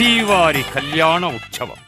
శ్రీవారి కళ్యాణ ఉత్సవం.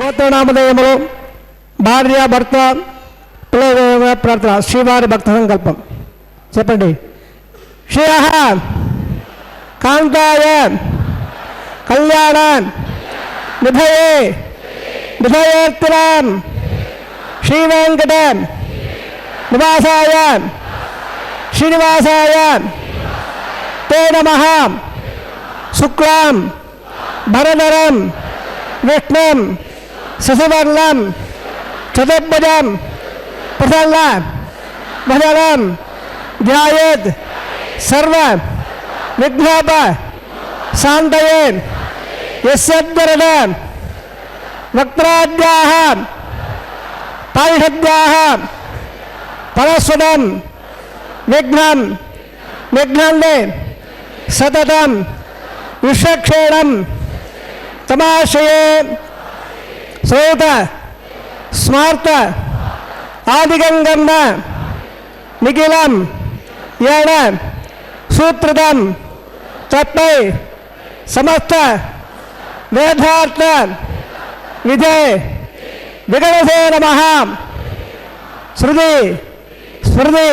గోత్రనామధేయములు భార్య భర్త పిల్లల ప్రార్థన శ్రీవారి భక్త సంకల్పం చెప్పండి. శ్రియ కాంతాయ కళ్యాణ నిధయే నిధయేర్తిరాం శ్రీవేంకట నివాసాయ శ్రీనివాసాయ తే నమః. శుక్లాం భరధరం విష్ణుం శశివర్ణం చతుర్భుజం ప్రసన్న వదనం ధ్యాయేత్ సర్వ విఘ్నోప శాంతయే. యస్యద్వరద వక్త్రాద్యాః పారిషద్యాః పరస్వతం విఘ్నం విఘ్నందే సతతం విశ్వక్షేణం తమాశ్రయే. శ్రోత స్మార్త ఆదిగంగన్న నిఖిలం ఏణ సూత్రితం తత్పై సమస్త వేదార్థ విధే విగణసే నమః. శృతి స్మృతి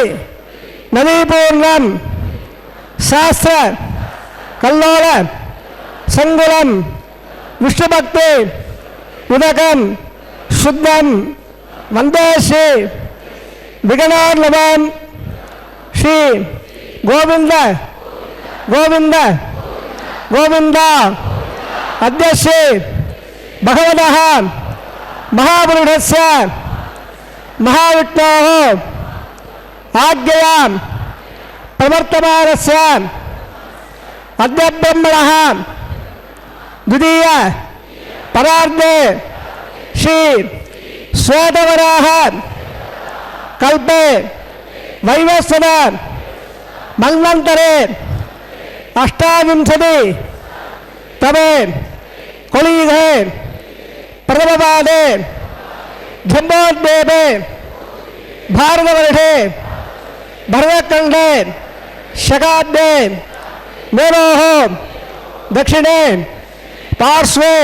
నదీపూర్ణం శాస్త్ర కల్లోల సంగులం విష్ణుభక్తి ఉదకం శుద్ధం వందే శ్రీ విగణార్ణవం శ్రీ గోవింద గోవింద గోవింద. అద్య శ్రీ భగవతః మహాపురుషస్య మహావిష్ణోః ఆజ్ఞయా ప్రవర్తమానస్య అద్య బ్రహ్మణః ద్వితీయ పరార్ధే శ్రీ శ్వేతవరాహ కల్పే వైవస్వత మన్వంతరే అష్టావింశతి తమే కొలీఘే ప్రథమపాదే జంబోద్వేపే भारतवर्षे भरतखण्डे शकाब्दे मेरोः दक्षिणे पार्श्वे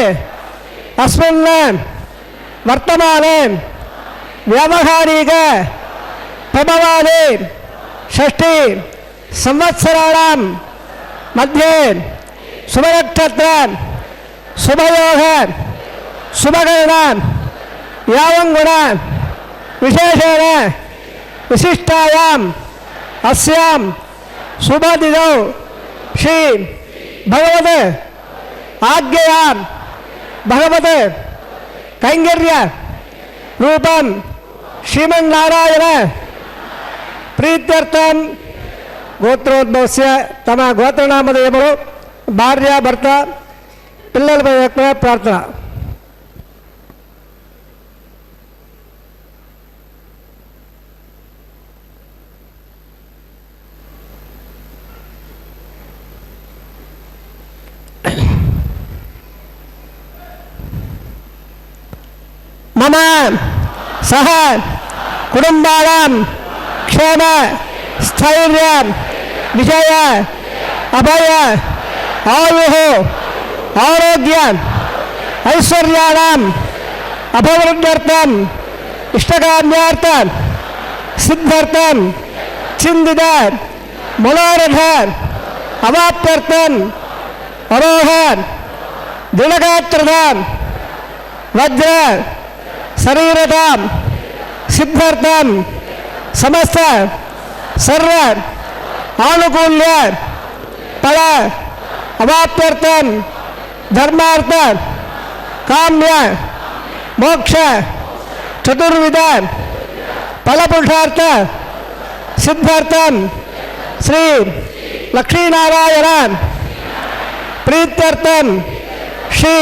अस्मिन् वर्तमाने व्यावहारिक प्रभवानि षष्ठी संवत्सराणां मध्ये शुभनक्षत्र शुभयोग शुभकरण यावंगुण विशेषेण विशिष्टायाम् अस्यां शुभदिनौ श्री भगवत आज्ञया भगवत कैंकर्य रूपं श्रीमन्नारायण प्रीत्यर्थं गोत्रोद्भवस्य तम गोत्रनामधेयमुलु भार्या भर्ता पिल्लल प्रार्थना मम सह कुटुंबानां क्षेम स्थैर्य विजय अभय आयुः आरोग्य ऐश्वर्याणाम् अभिवृद्ध्यर्थम् इष्टकाम्यार्थं सिद्ध्यर्थं चिन्तित मनोरथ अवाप्त्यर्थम् अरोह दृढगात्रतां वज्र शरीरतां सिद्ध्यर्थं समस्त सर्व आनुकूल्य फल अवाप्त्यर्थं धर्मार्थ काम्य मोक्ष चतुर्विध फलपुरुषार्थ सिद्ध्यर्थं श्री लक्ष्मीनारायण प्रीत्यर्थं श्री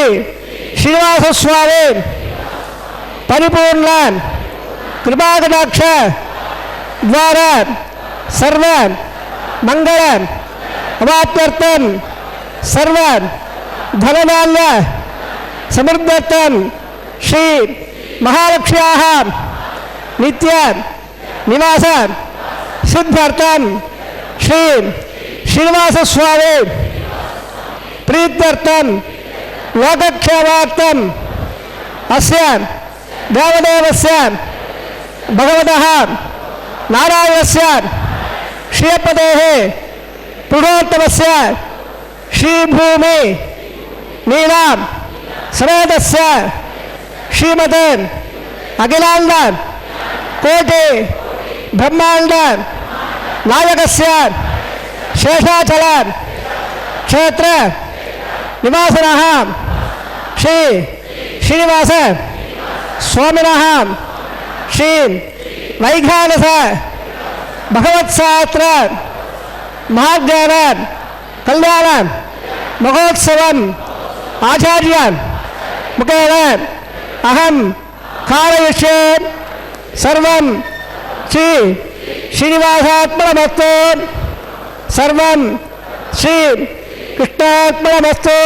श्रीनिवास स्वामी परिपूर्ण कृपाकटाक्ष द्वारा सर्व मंगल अवाप्त्यर्थं सर्व धनधान्य समृद्धर्थं श्री महालक्ष्म्याः नित्य निवास सिद्ध्यर्थं श्री श्रीनिवास स्वामी प्रीत्यर्थं लोकक्षेमार्थं अस्य देवदेवस्य भगवतः नारायणस्य श्रीपतेः पुरोत्तमस्य श्रीभूमि नीलां समेतस्य श्रीमते अखिलांड कोटि ब्रह्मांड नायकस्य शेषाचल क्षेत्र निवासिनः श्री श्रीनिवास स्वामिनः श्री वैखानस भगवत्शास्त्र महाज्ञान कल्याण महोत्सवम् आचार्य मुखेन अहं कारयिष्ये सर्वं श्री श्रीनिवासात्मनमस्तु सर्वं श्री कृष्णात्मनमस्तु.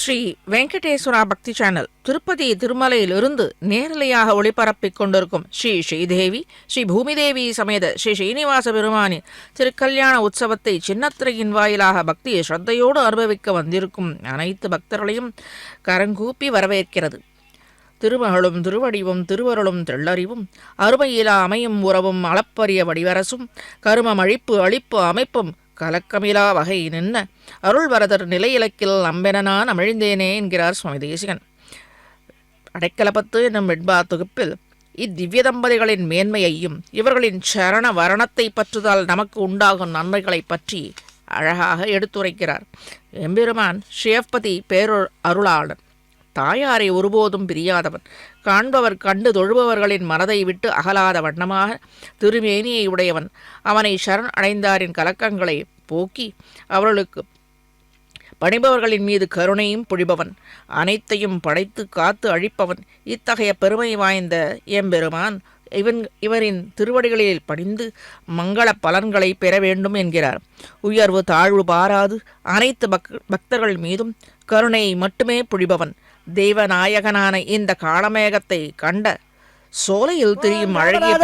ஸ்ரீ வெங்கடேஸ்வரா பக்தி சேனல் திருப்பதி திருமலையிலிருந்து நேரலையாக ஒளிபரப்பிக் கொண்டிருக்கும் ஸ்ரீ ஸ்ரீதேவி ஸ்ரீ பூமிதேவி சமேத ஸ்ரீ ஸ்ரீனிவாச பெருமானின் திருக்கல்யாண உற்சவத்தை சின்னத்திரையின் வாயிலாக பக்தியை ஸ்ரத்தையோடு அனுபவிக்க வந்திருக்கும் அனைத்து பக்தர்களையும் கரங்கூப்பி வரவேற்கிறது. திருமகளும் திருவடிவும் திருவருளும் தெள்ளறிவும் அருமையிலா அமையும் உறவும் அளப்பரிய வடிவரசும் கருமம் அழிப்பு அழிப்பு அமைப்பும் கலக்கமிலா வகை நின்ன அருள்வரதர் நிலையிலக்கில் அம்பெனான் அமிழ்ந்தேனே என்கிறார் சுவாமி தேசிகன். அடைக்கலப்பத்து என்னும் வெண்பா தொகுப்பில் இத்திவ்ய தம்பதிகளின் மேன்மையையும் இவர்களின் சரண வரணத்தை பற்றுதால் நமக்கு உண்டாகும் நன்மைகளை பற்றி அழகாக எடுத்துரைக்கிறார். எம்பெருமான் ஸ்ரீயப்பதி பேரருளாளன், தாயாரை ஒருபோதும் பிரியாதவன், காண்பவர் கண்டு தொழுபவர்களின் மனதை விட்டு அகலாத வண்ணமாக திருமேனியை உடையவன், அவனை சரண் அடைந்தாரின் கலக்கங்களை போக்கி அவர்களுக்கு பணிபவர்களின் மீது கருணையும் பொழிபவன், அனைத்தையும் படைத்து காத்து அழிப்பவன். இத்தகைய பெருமை வாய்ந்த எம்பெருமான் இவரின் திருவடிகளில் பணிந்து மங்கள பலன்களை பெற வேண்டும் என்கிறார். உயர்வு தாழ்வு பாராது அனைத்து பக்தர்கள் மீதும் கருணையை மட்டுமே பொழிபவன், தெய்வநாயகனான இந்த காளமேகத்தை கண்ட சோலையில் திரியும் அழகிய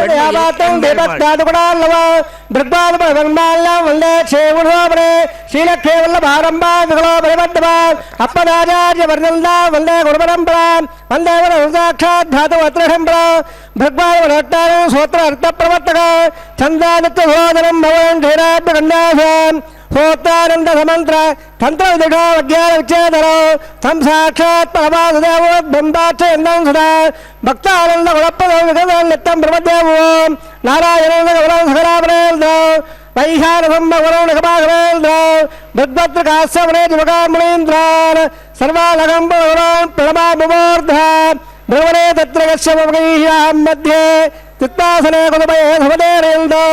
होतानंद समंत्र तंत्र विदुषो विज्ञान विच्छेदनो तम साक्षात् परमादेवोद्बंधाच्छेन्दं सदा भक्तानंद गुणप्रदो विगतं नित्यं ब्रह्मदेवो नारायणं गौरवं सकलापरेन्द्रो वैहारसं भगवनं नखभागवेन्द्रो भगवत्रकास्यवने जुवकामुनीन्द्रान् सर्वालगं भगवान् प्रणमामुमूर्धा भगवने तत्र कश्यपगैह्यां मध्ये चित्तासने कुलमये धवदेरेन्द्रो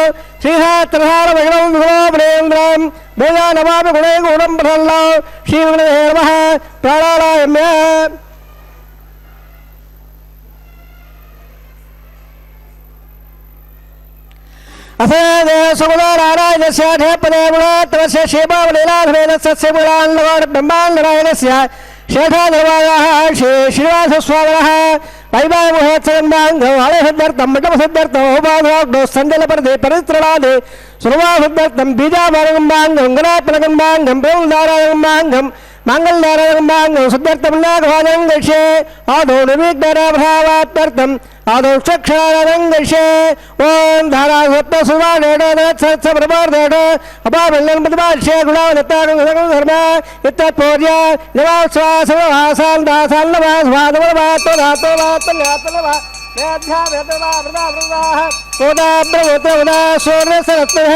श्रीहात्रहार वैणवं विगोपरेन्द्रं भूया नमामि गुणे गुणं प्रसन्नो श्रीगुणदेवे नमः प्राणायाम्य असेदे समुदारायणस्य धेपदे गुणात्मस्य क्षेमावलीलाधवेदस्य गुणान्नवान् ब्रह्माण्डनारायणस्य शेषाधर्वायाः श्री श्रीनिवासस्वामिनः वैवाहिमहोत्सवन्दाङ्गो हरिसिद्धर्थं मठमसिद्धर्थं होमाधोग्नो सञ्जलपरदे परित्रणादे सुरवासिद्धर्थं बीजामारगम्बाङ्गं गणापनगम्बाङ्गं प्रेमनारायणगम्बाङ्गं माङ्गलनारायणगम्बाङ्गं सिद्धर्थं गच्छे आदौ निर्विघ्नराभावात्मर्थम् आदौ चक्षारङ्गशे ओं धारासप्तसुवाणेन अपावल्लन्मतमार्षे गुणावदत्तागुणधर्म इत्यत्पूर्य निवास्वासवहासान् दासान्नवास्वादववात्तदातोवात्तन्यात्तनवा वेद्यावेदवावृदावृदाः कोदाब्रवोतवदा सूर्यसरत्नः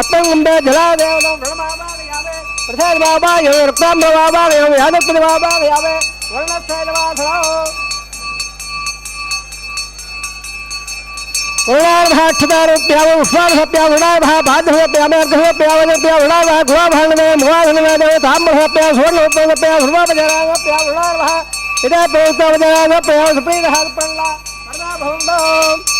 अत्तङ्गम्बे जलादेवनं गणमावागयावे प्रसादवावागयो रक्ताम्बवावागयो यादत्तवावागयावे वर्णच्छैलवासराहो उणार्भाक्षतारूप्याव उष्मार्भप्याव उणार्भा बाध्यभप्यामेर्घभप्यावजप्याव उणार्भा गुणाभाण्डवे मुवाधनवेदवे ताम्रभप्याव सुवर्णभप्याव सुर्वापजरागप्याव उणार्भा इदे प्रोक्तवजरागप्याव सुप्रीतः प्रल्ला वर्णाभवन्दो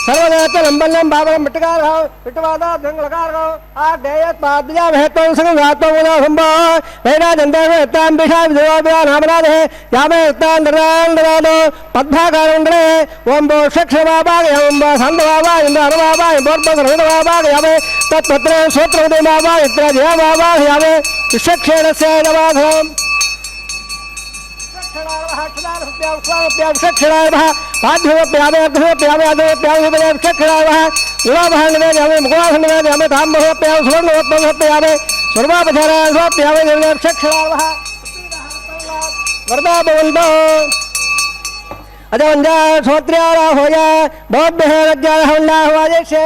सर्वदेवते लंबल्यं बाबरं मिट्टकारः मिट्टवादा धंगलकारः आदेयत पादया भेतों संगातो मुदा संभा वेदा जंदेव एतां बिषा विदेवाभ्या नामराधे यामे एतां दरांडरादो पद्भाकारंडरे ओम बो शक्षवाबाग ओम बो संधवाबाग इंद्रवाबाग बोर्बग रविवाबाग यामे तत्पत्रे सूत्रवदेवाबाग इत्रा जयवाबाग यामे विशक्षेणस्य नवाधम क्षणार्भः पाठ्यप्यामेर्घप्यामेर्घप्यामेर्घप्यामे गुणाभाण्डवे मुखवाभण्डवे यामे ताम्बभप्याम सुवर्णभप्यामे सर्वापचाराभप्यामे क्षणार्भः वरदाभवन्तो अजवञ्जा श्रोत्र्यारा होया बौद्धः रज्जाहवन्नाहवाजेक्षे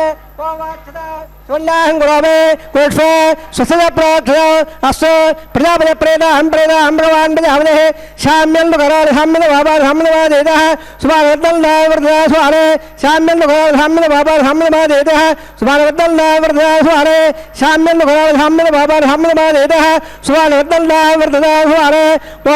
सोन्नाहं गुणामे कोष्ठे स्वसदप्राक्षर अस्य प्रजापति प्रेदाहं भगवान् प्रजापतिः शाम्यन्दुकराल शाम्यन्दभावान् शाम्यन्दभादेतः सुभानवर्धनवर्धना स्वारे शाम्यन्दुकराल शाम्यन्दभावान् शाम्यन्दभादेतः सुभानवर्धनवर्धना स्वारे शाम्यन्दुकराल शाम्यन्दभावान् शाम्यन्दभादेतः सुभानवर्धनवर्धना स्वारे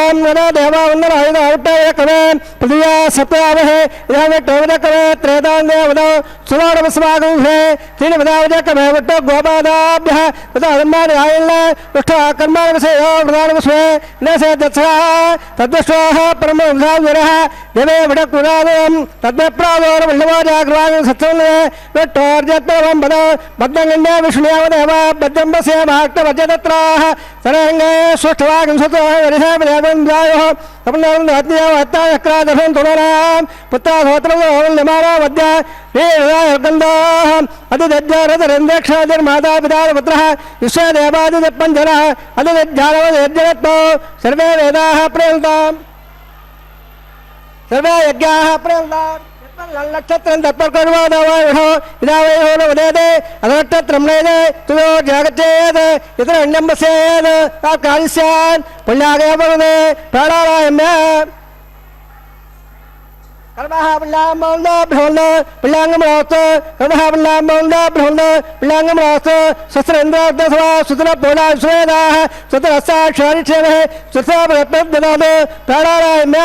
ओम नमो देवा वन्दनाय औट्टयकवे पृथिव्या सत्यावहे इदावेट्टोवदकवे त्रेतान्देवदो सुवर्णमस्मागुंहे तीनवदावदकवे वट्टो गोपादाभ्यः तदाधर्माणि आयल्ल पृष्ठा कर्माणि विषयो प्रधानम् स्वे न से दत्सः तद्वश्वाः परमोधावरः देवे विडकुरादम् तद्वप्रादोर वल्लवाजाग्रवागं सत्सन्ने वट्टोर्जत्तवं बद बद्धगण्डे विष्णुयावदेव बद्धम्बस्य भाक्तवज्जतत्राः सरङ्गे स्वस्थवागं सतो वरिषा विदेवं जायोः अपनारं तुलनां पुत्राधोत्रमारा वद्य वीरगन्धाः अधिदज्जारदरेन्द्रक्षादिर्माता पिता पुत्रः विश्वदेवादिपञ्जरः अधिदज्जारवदज्जगत्तो सर्वे वेदाः प्रेन्ताम् सर्वे यज्ञाः प्रेन्ताम् नक्षत्रं तत्पर्कर्वादवायुः इदा वैहो न उदेते अनक्षत्रं नैदे तुयो जागच्छेत् इतर अन्यं वसेत् तात्कालि स्यात् पुण्यागय वरुदे प्राणायाम्य कर्मः पुण्यामौन्दभ्योन्द पुण्याङ्गमरास्त कर्मः पुण्यामौन्दभ्योन्द पुण्याङ्गमरास्त शस्त्रेन्द्रार्धसवा सुतरपोला स्वेदाः सुतरस्साक्षारिक्षेमः सुतरप्रददात् प्राणायाम्य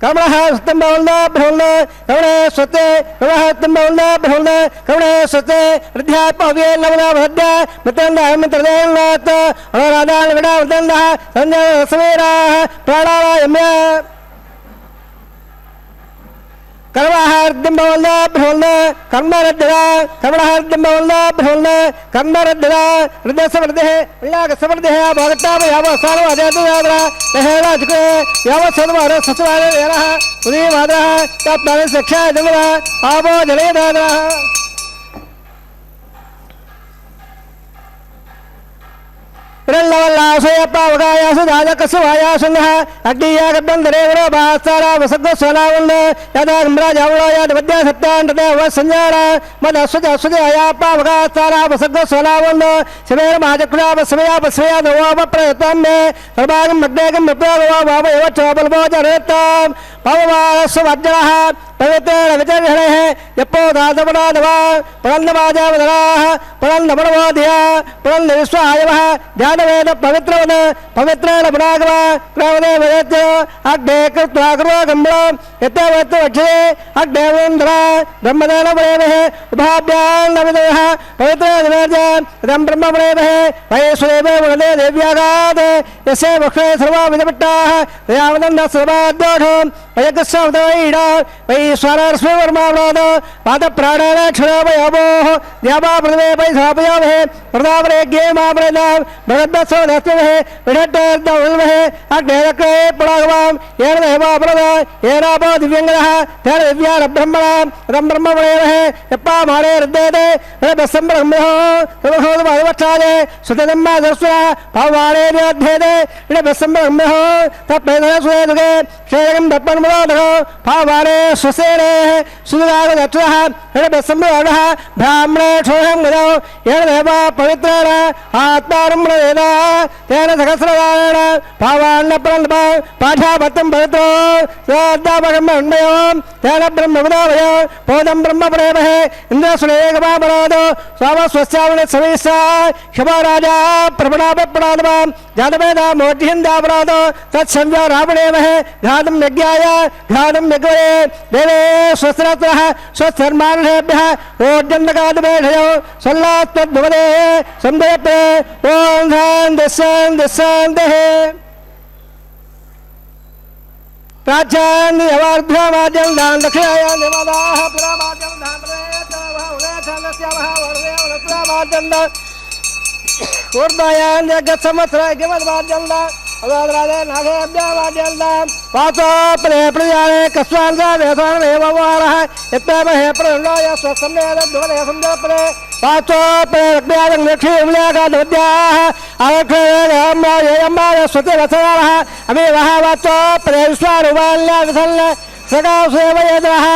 கமலஹ சுத்தம் பவல்ல பிரவல்ல கமலே ஸ்வத்தே கமலஹ சுத்தம் பவல்ல பிரவல்ல கமலே ஸ்வத்தே ரித்யாத்மவே நவன வத்ய மித்தந்த அமித்ரதேநாத அனுராதான விடா வதந்த சஞ்சய சமேரா பிராணாயம்ய கர்மஹர்தம் பவல்ல பிரவல்ல கர்மரத்ரா கமலஹர்தம் பவல்ல பிரவல்ல கர்மரத்ரா ரிதசவர்தே விலாகசவர்தே பகதாம யாவ சாரவ அதேது யாவர லஹேராஜ்கே யாவ சர்வர சத்வார ஏரஹ உதே வாதரஹ தப்தான சக்ஷா ஜமர ஆபோ ஜலேதாரஹ ृल्लवल्लासयप्पावकायासु दाजकस्य वायासुन्दः अग्नियागब्बन्धरेवरो भास्तारा वसद्वस्वलावल्ल यदा गम्राजावलो यद्वद्या सत्यान्तते वसञ्जार मदस्वजस्वजे अयाप्पावकास्तारा वसद्वस्वलावल्ल शिवेर महाचक्रापस्वयापस्वया दवापप्रयत्नं मे सर्वागं मग्नेगं विप्रोगवा भावयव चोबलभोजरेत्तां पवमानस्व वज्रः पवित्रेण विचर्षणेः यप्पो दासपदादवा पुरन्दवाजावदराः पुरन्दमनवोधिया पुरन्दविश्वायवः ध्यानवेद पवित्रवद पवित्रेण पुरागव क्रावदे वदत्य अग्ने कृत्वा कुर्वगम्बलं यत्तवत्तु वक्षे अग्नेवन्दरा ब्रह्मदेन प्रेमः उभाभ्यां नमिदयः पवित्रेण इदं ब्रह्मप्रेमः वयेश्वरेवे वदे देव्यागात् यस्य वक्षे सर्वा विदपट्टाः यावदन्न सर्वाद्योषं वयकस्सवदवैडा वैश्वरस्वर्मावराद पादप्राणाक्षरावयोः द्यावा पृथिवे वै सापयोमहे प्रदावरेज्ञे मामृतां भगद्दस्वदस्वमहे विषट्टर्दवल्महे अग्नेरक्रे पुरागवां येन देवापरद येनापो दिव्यङ्गदः तेन दिव्यारब्रह्मणां रं ब्रह्मवरेमहे यप्पा मारे हृद्यते रदस्सम्ब्रह्मणः सर्वहोदमवक्षादे सुतदम्मादस्वः पावारे निध्येते इडबस्सम्ब्रह्मणः तप्पेदस्वेदुके क्षेत्रं दप्पन्मदोदः पावारे स्वसेने सुदगागदक्षः इडबस्सम्ब्रह्मणः ब्राह्मणे क्षोहं गदौ येन देवा पवित्रेण आत्मानं प्रवेद तेन सहस्रदारेण पावान्नप्रन्नप पाठापत्यं पवित्रो श्राद्धापकर्मण्यो तेन ब्रह्मविदोभय पोदं ब्रह्मप्रेमहे इन्द्रसुरेगमापरादो स्वामस्वस्यावने समीसा क्षमाराजा प्रपणापप्रणादमां जातवेदा मोढ्यन्दापरादो तत्संव्या रावणेमहे घातं यज्ञाय घातं यज्ञे देवे स्वस्त्रत्रः स्वस्धर्मानुषेभ्यः ओढ्यन्दकादमेढयो सल्लास्तद्भवदे संदयते ॐ शान्तिः प्राच्यान् यवार्ध्वमाद्यं दान् दक्षिणायां देवदाः पुरामाद्यं दान् प्रयतवः उदयछन्दस्यावः वर्धयावनपुरामाद्यं दान् ऊर्ध्वायां जगत्संवत्सरैक्यमद्माद्यं दान् अदादरादे नागेभ्यामाद्यं दान् वाचोपदे प्रजाने कस्वान्सादेशानमेव वारः यत्तमहे प्रण्डाय स्वसंवेदद्भुवदे संजपदे वाचोपदे रग्म्यादं लक्ष्मीविल्याकादवद्याः आवक्षेयम्बाय स्वतिवत्सराः अमेवः वाचोपदे विश्वारुपाल्यादसल्ल सकासेवयतः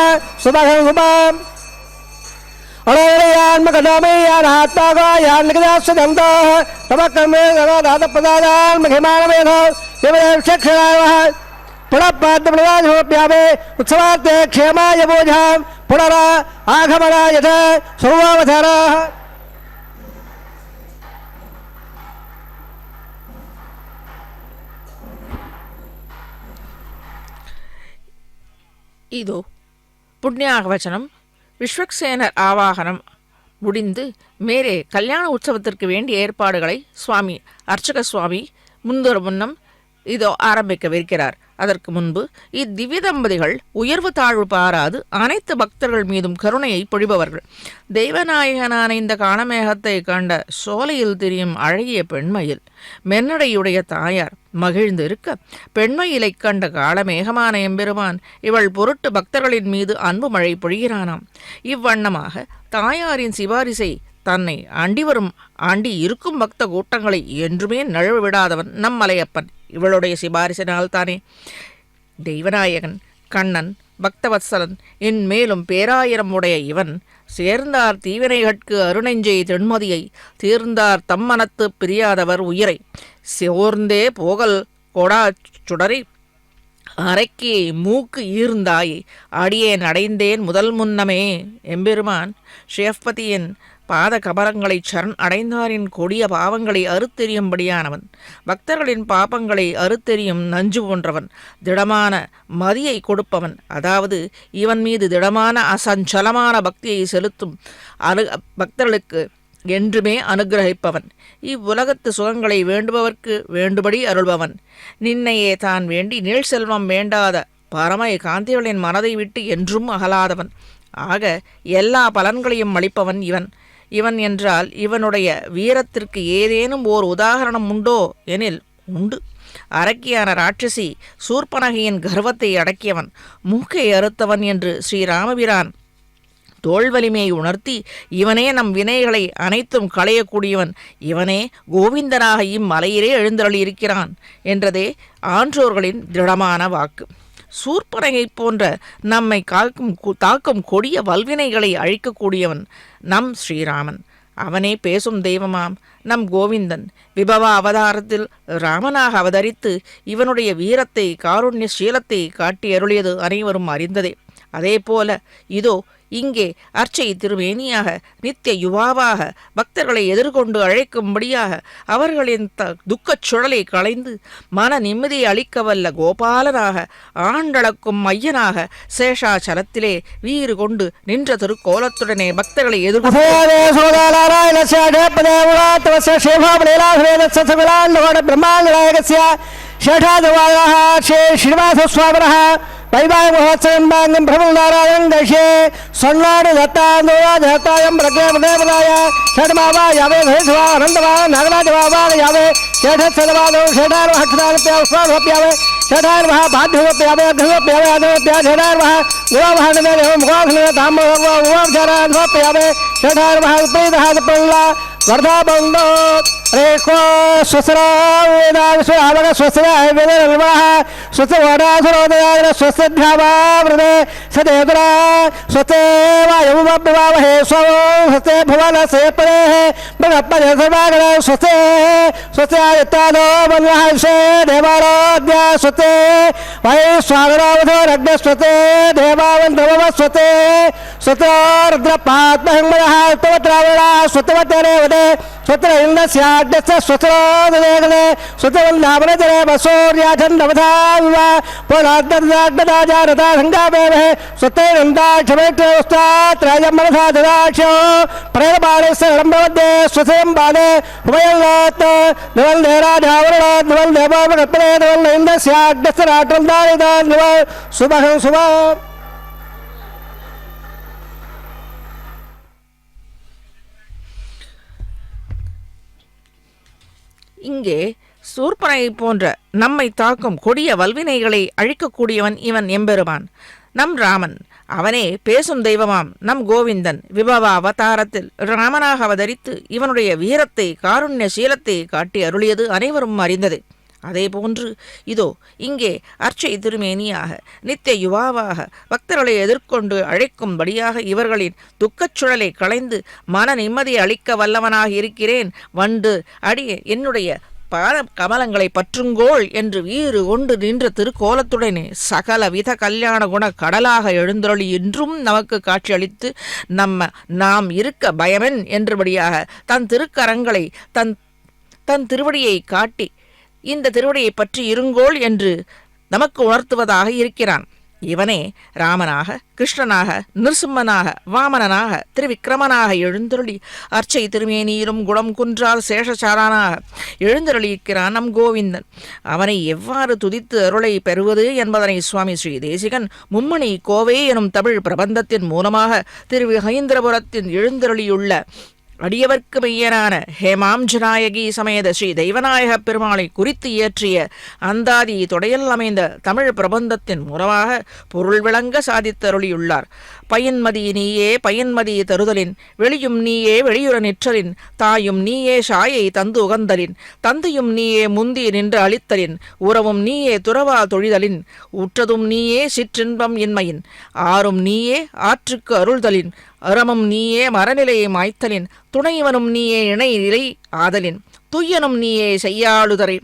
सुभगं सुभाम् अणोयान्मकदामयानात्मागायान्निकदास्वदन्तः तमकर्मे गदादातप्रदादान् महिमानमेधो शिवदेवक्षरावः पुनःपाद्यप्रदाजोऽप्यामे उत्सवार्थे क्षेमाय बोझां पुनरा आगमनाय च सर्वावधाराः இதோ புண்ணியாகவச்சனம் விஸ்வக்சேனர் ஆவாகனம் முடிந்து மேலே கல்யாண உற்சவத்திற்கு வேண்டிய ஏற்பாடுகளை சுவாமி அர்ச்சக சுவாமி முன்னம் இதோ ஆரம்பிக்கவிருக்கிறார். அதற்கு முன்பு இத்திவ்ய தம்பதிகள் உயர்வு தாழ்வு பாராது அனைத்து பக்தர்கள் மீதும் கருணையை பொழிபவர்கள். தெய்வநாயகனான இந்த காணமேகத்தை கண்ட சோலையில் திரியும் அழகிய பெண்மயில் மென்னடையுடைய தாயார் மகிழ்ந்து இருக்க, பெண்மயிலை கண்ட காலமேகமான எம்பெருமான் இவள் பொருட்டு பக்தர்களின் மீது அன்பு மழை பொழிகிறானாம். இவ்வண்ணமாக தாயாரின் சிபாரிசை தன்னை ஆண்டிவரும் ஆண்டி இருக்கும் பக்த கூட்டங்களை என்றுமே நழுவ விடாதவன் நம் மலையப்பன். இவளுடைய சிபாரிசினால் தானே தெய்வநாயகன் கண்ணன் பக்தவத்சலன் என் மேலும் பேராயிரம் உடைய இவன் சேர்ந்தார் தீவினைகட்கு அருணெஞ்சை தென்மதியை தீர்ந்தார் தம்மனத்து பிரியாதவர் உயிரை சோர்ந்தே போகல் கொடா சுடரை அரைக்கே மூக்கு ஈர்ந்தாய் அடியேன் அடைந்தேன் முதல் முன்னமே. எம்பெருமான் ஷேஃபதியின் பாத கமலங்களை சரண் அடைந்தாரின் கொடிய பாவங்களை அறுத்தெறியும்படியானவன், பக்தர்களின் பாபங்களை அறுத்தெறியும் நஞ்சு போன்றவன், திடமான மதியை கொடுப்பவன், அதாவது இவன் மீது திடமான அசஞ்சலமான பக்தியை செலுத்தும் பக்தர்களுக்கு என்றுமே அனுகிரகிப்பவன், இவ்வுலகத்து சுகங்களை வேண்டுபவர்க்கு வேண்டுபடி அருள்பவன், நின்னையே தான் வேண்டி நீள் செல்வம் வேண்டாத பரம காந்திகளின் மனதை விட்டு என்றும் அகலாதவன், ஆக எல்லா பலன்களையும் அளிப்பவன் இவன். இவன் என்றால் இவனுடைய வீரத்திற்கு ஏதேனும் ஓர் உதாரணம் உண்டோ எனில் உண்டு. அரக்கியான ராட்சசி சூர்பனகையின் கர்வத்தை அடக்கியவன், மூக்கை அறுத்தவன் என்று ஸ்ரீராமபிரான் தோள் வலிமையை உணர்த்தி, இவனே நம் வினைகளை அனைத்தும் களையக்கூடியவன், இவனே கோவிந்தனாக இம்மலையிலே எழுந்தருளியிருக்கிறான் என்றதே ஆன்றோர்களின் திடமான வாக்கு. சூர்பனகை போன்ற நம்மை தாக்கும் கொடிய வல்வினைகளை அழிக்கக்கூடியவன் நம் ஸ்ரீராமன். அவனே பேசும் தெய்வமாம் நம் கோவிந்தன். விபவ அவதாரத்தில் ராமனாக அவதரித்து இவனுடைய வீரத்தை காருண்ய சீலத்தை காட்டி அருளியது அனைவரும் அறிந்ததே. அதேபோல இதோ இங்கே அர்ச்சை திருமேனியாக நித்திய யுவாவாக பக்தர்களை எதிர்கொண்டு அழைக்கும்படியாக அவர்களின் துக்கச் சுழலை களைந்து மன நிம்மதியை அளிக்கவல்ல கோபாலனாக ஆண்டளக்கும் மையனாக சேஷாச்சலத்திலே வீறு கொண்டு நின்ற திருக்கோலத்துடனே பக்தர்களை எதிர்கொண்டு वैवाह महोत्सवं बांगं प्रभुनारायणं दर्शे सन्नाड दत्तान्दोवा दत्तायं प्रज्ञापदेवदाय षड्मावा यावे भेषवा अनन्दवा नागराजवावा यावे षेठत्सदवादो षडार्वहक्षदानप्यावस्वादोप्यावे षडार्वः बाध्यवप्यावे अध्यवप्यावे अधवप्या षडार्वः गुवाभानदेव मुखासने ताम्बोपचारान्वप्यावे षडार्वः विपरीतः विपल्ला वर्धा बन्धो रेखो स्वसरावेदाविश्वावग स्वसरावेदनिर्वाह स्वसवडासुरोदयाग्र स्वसध्यावावृते सदेवरा स्वस्ते वायुमभ्यवावहे स्वो स्वस्ते भुवनसेपदेः मृगपदे सर्वागण स्वस्ते स्वस्ते आदित्यादो मन्वः विश्वे देवारोद्या स्वस्ते वैश्वानरावधो रग्ने स्वस्ते देवावन्तमव स्वस्ते स्वस्त्रोर्द्रपात्महिङ्मयः उत्तमत्रावणाः स्वत्तवत्तरेवदे स्वत्र इन्द्रस्याड्यस्य स्वत्रोदवेगले स्वत्तवन्नामनजरे वसोर्याचन्दवधा विवा पुराद्ददाजारदा सङ्गावेवहे स्वत्तेनन्दाक्षमेत्रोस्तात्रयमनसा ददाक्षो प्रेरबाणस्य लम्बवद्ये स्वसयं बाले उभयल्लात् नवल्देराजावरणात् नवल्देवोपकल्पने नवल् इन्द्रस्याड्यस्य राट्रन्दारिदा नवल् सुभहं सुभा இங்கே சூர்பனகை போன்ற நம்மை தாக்கும் கொடிய வல்வினைகளை அழிக்கக்கூடியவன் இவன் எம்பெருமான் நம் ராமன். அவனே பேசும் தெய்வமாம் நம் கோவிந்தன். விபவ அவதாரத்தில் ராமனாக அவதரித்து இவனுடைய வீரத்தை காருண்ய சீலத்தை காட்டி அருளியது அனைவரும் அறிந்தது. அதேபோன்று இதோ இங்கே அர்ச்சை திருமேனியாக நித்திய யுவாவாக பக்தர்களை எதிர்கொண்டு அழைக்கும்படியாக இவர்களின் துக்கச்சுழலை களைந்து மன நிம்மதியை அளிக்க வல்லவனாக இருக்கிறேன். வண்டு அடியே என்னுடைய பாத கமலங்களை பற்றுங்கோள் என்று வீறு கொண்டு நின்ற திருக்கோலத்துடனே சகல வித கல்யாண குண கடலாக எழுந்தருளி இன்றும் நமக்கு காட்சியளித்து நாம் இருக்க பயமென் என்றபடியாக தன் திருக்கரங்களை தன் திருவடியை காட்டி இந்த திருவடியை பற்றி இருங்கோள் என்று நமக்கு உணர்த்துவதாக இருக்கிறான். இவனே ராமனாக கிருஷ்ணனாக நிருசிம்மனாக வாமனனாக திருவிக்கிரமனாக எழுந்தருளி அர்ச்சை திருமேனியிலும் குணம் குன்றால் சேஷசாரானாக எழுந்தருளியிருக்கிறான் நம் கோவிந்தன். அவனை எவ்வாறு துதித்து அருளை பெறுவது என்பதனை சுவாமி ஸ்ரீ தேசிகன் மும்மணி கோவே எனும் தமிழ் பிரபந்தத்தின் மூலமாக திருவிஹைந்திரபுரத்தின் எழுந்தருளியுள்ள அடியவர்க்கு மையனான ஹேமாம்ஜநாயகி சமேத ஸ்ரீ தெய்வநாயக பெருமாளை குறித்து இயற்றிய அந்தாதி தொடையில் அமைந்த தமிழ் பிரபந்தத்தின் மூலமாக பொருள் விளங்க சாதித்தருளியுள்ளார். பயன்மதி நீயே பயன்மதி தருதலின் வெளியும் நீயே வெளியுற நிற்றலின் தாயும் நீயே சாயை தந்து உகந்தலின் தந்தையும் நீயே முந்தி நின்று அளித்தலின் உறவும் நீயே துறவா தொழிதலின் உற்றதும் நீயே சிற்றின்பம் இன்மையின் ஆறும் நீயே ஆற்றுக்கு அருள்தலின் அறமும் நீயே மரநிலையை மாய்த்தலின் துணைவனும் நீயே இணை நிலை ஆதலின் துய்யனும் நீயே செய்யாளுதரை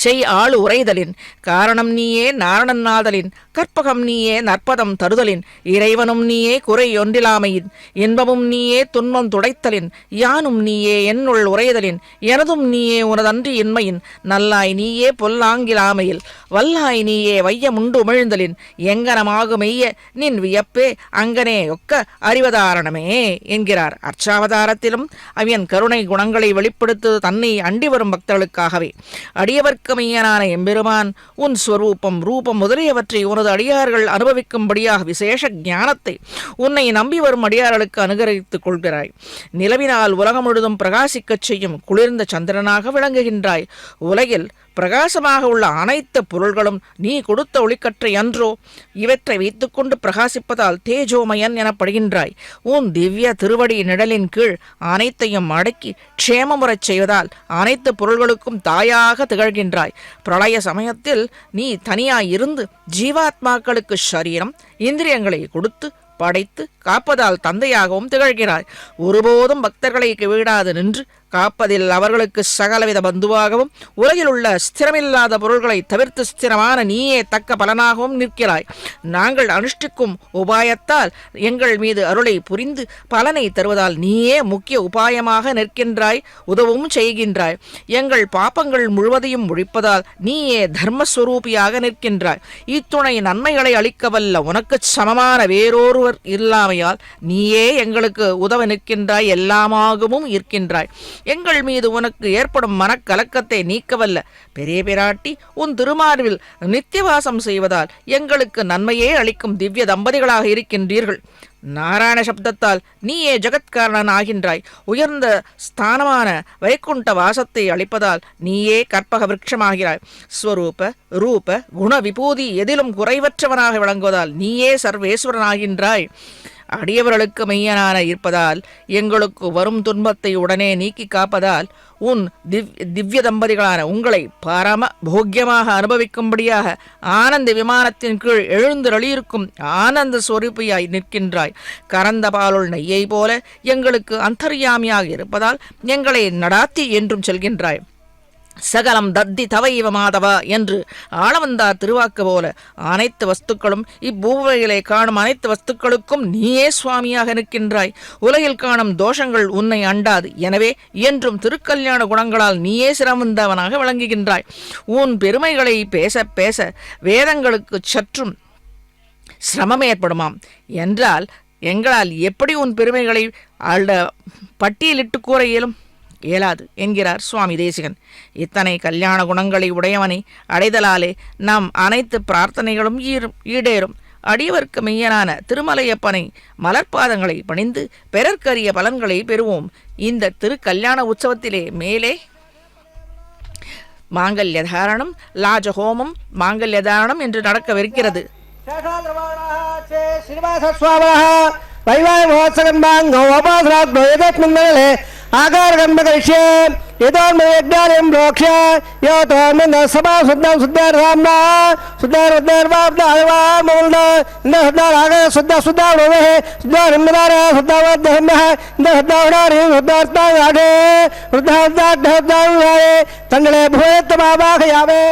செய் ஆள் உரைதலின் காரணம் நீயே நாரணன் நாதலின் கற்பகம் நீயே நற்பதம் தருதலின் இறைவனும் நீயே குறை ஒன்றிலாமையின் இன்பமும் நீயே துன்பம் துடைத்தலின் யானும் நீயே என்னுள் உரைதலின் எனதும் நீயே உனதன்றி இன்மையின் நல்லாய் நீயே பொல்லாங்கிலாமையில் வல்லாய் நீயே வையமுண்டு உமிழ்ந்தலின் எங்கனமாகு மெய்ய நின் வியப்பே அங்கனே ஒக்க அறிவதாரணமே என்கிறார். அர்ச்சாவதாரத்திலும் அவன் கருணை குணங்களை வெளிப்படுத்து தன்னை அண்டி வரும் பக்தர்களுக்காகவே அடியவர்க்கமையனான எம்பெருமான் உன் ஸ்வரூபம் ரூபம் முதலியவற்றை உனது அடியார்கள் அனுபவிக்கும்படியாக விசேஷ ஞானத்தை உன்னை நம்பி வரும் அடியார்களுக்கு அனுகரித்துக் கொள்கிறாய். நிலவினால் உலகம் முழுதும் பிரகாசிக்கச் செய்யும் குளிர்ந்த சந்திரனாக விளங்குகின்றாய். உலகில் பிரகாசமாக உள்ள அனைத்து பொருள்களும் நீ கொடுத்த ஒளிக்கற்றை அன்றோ? இவற்றை வைத்துக்கொண்டு பிரகாசிப்பதால் தேஜோமயன் எனப்படுகின்றாய். உன் திவ்ய திருவடி நிழலின் கீழ் அனைத்தையும் அடக்கி க்ஷேமமுறச் செய்வதால் அனைத்து பொருள்களுக்கும் தாயாக திகழ்கின்றாய். பிரளய சமயத்தில் நீ தனியாய் இருந்து ஜீவாத்மாக்களுக்கு சரீரம் இந்திரியங்களை கொடுத்து படைத்து காப்பதால் தந்தையாகவும் திகழ்கிறாய். ஒருபோதும் பக்தர்களை கைவிடாது நின்று காப்பதில் அவர்களுக்கு சகலவித பந்துவாகவும் உலகில் உள்ள ஸ்திரமில்லாத பொருள்களை தவிர்த்து ஸ்திரமான நீயே தக்க பலனாகவும் நிற்கிறாய். நாங்கள் அனுஷ்டிக்கும் உபாயத்தால் எங்கள் மீது அருளை புரிந்து பலனை தருவதால் நீயே முக்கிய உபாயமாக நிற்கின்றாய், உதவும் செய்கின்றாய். எங்கள் பாப்பங்கள் முழுவதையும் ஒழிப்பதால் நீயே தர்மஸ்வரூபியாக நிற்கின்றாய். இத்துணை நன்மைகளை அளிக்கவல்ல உனக்கு சமமான வேறொருவர் இல்லாமையால் நீயே எங்களுக்கு உதவ நிற்கின்றாய், எல்லாமாகவும் இருக்கின்றாய். எங்கள் மீது உனக்கு ஏற்படும் மனக்கலக்கத்தை நீக்கவல்ல பெரிய பிராட்டி உன் திருமார்பில் நித்தியவாசம் செய்வதால் எங்களுக்கு நன்மையே அளிக்கும் திவ்ய தம்பதிகளாக இருக்கின்றீர்கள். நாராயண சப்தத்தால் நீயே ஜகத்காரணன் ஆகின்றாய். உயர்ந்த ஸ்தானமான வைகுண்ட வாசத்தை அளிப்பதால் நீயே கற்பக விருட்சமாகிறாய். ஸ்வரூப ரூப குண விபூதி எதிலும் குறைவற்றவனாக விளங்குவதால் நீயே சர்வேஸ்வரனாகின்றாய். அடியவர்களுக்கு மெய்யனான இருப்பதால் எங்களுக்கு வரும் துன்பத்தை உடனே நீக்கி காப்பதால் உன் திவ்ய தம்பதிகளான உங்களை பரம போக்கியமாக அனுபவிக்கும்படியாக ஆனந்த விமானத்தின் கீழ் எழுந்தருளியிருக்கும் ஆனந்த ஸ்வரூபியாய் நிற்கின்றாய். கறந்த பாலுள் நெய்யை போல எங்களுக்கு அந்தர்யாமியாக இருப்பதால் எங்களை நடாத்தி என்றும் செல்கின்றாய். சகலம் தத்தி தவைவ மாதவா என்று ஆளவந்தார் திருவாக்கு போல அனைத்து வஸ்துக்களும் இப்பூவையிலே காணும் அனைத்து வஸ்துக்களுக்கும் நீயே சுவாமியாக நிற்கின்றாய். உலகில் காணும் தோஷங்கள் உன்னை அண்டாது. எனவே என்றும் திருக்கல்யாண குணங்களால் நீயே சிரமந்தவனாக விளங்குகின்றாய். உன் பெருமைகளை பேச பேச வேதங்களுக்கு சற்றும் சிரமம் ஏற்படுமாம். என்றால் எங்களால் எப்படி உன் பெருமைகளை பட்டியலிட்டு கூற இயலும்? இயலாது என்கிறார் சுவாமி தேசிகன். இத்தனை கல்யாண குணங்களை உடையவனை அடைதலாலே நாம் அனைத்து பிரார்த்தனைகளும் ஈடேறும். அடியவர்க்கு மெய்யனான திருமலையப்பனை மலர்பாதங்களை பணிந்து பிறர்க்கரிய பலன்களை பெறுவோம். இந்த திருக்கல்யாண உற்சவத்திலே மேலே மாங்கல்யதாரணம் லாஜஹோமம் மாங்கல்யதாரணம் என்று நடக்கவிருக்கிறது. आकार कर्म करिष्ये यतोन्मयज्ञानं प्रोक्ष्य योतोन्मन सभा शुद्धं शुद्धर्वाम्ना शुद्धर्वाब्दावामूल्न न शुद्धराग शुद्ध शुद्धवः शुद्धनिर्मदार शुद्धवद्धम्यः न शुद्धवणारि शुद्धार्थायाडे शुद्धार्थाढ्ढाये तण्डले भूयत्तमावाहयामे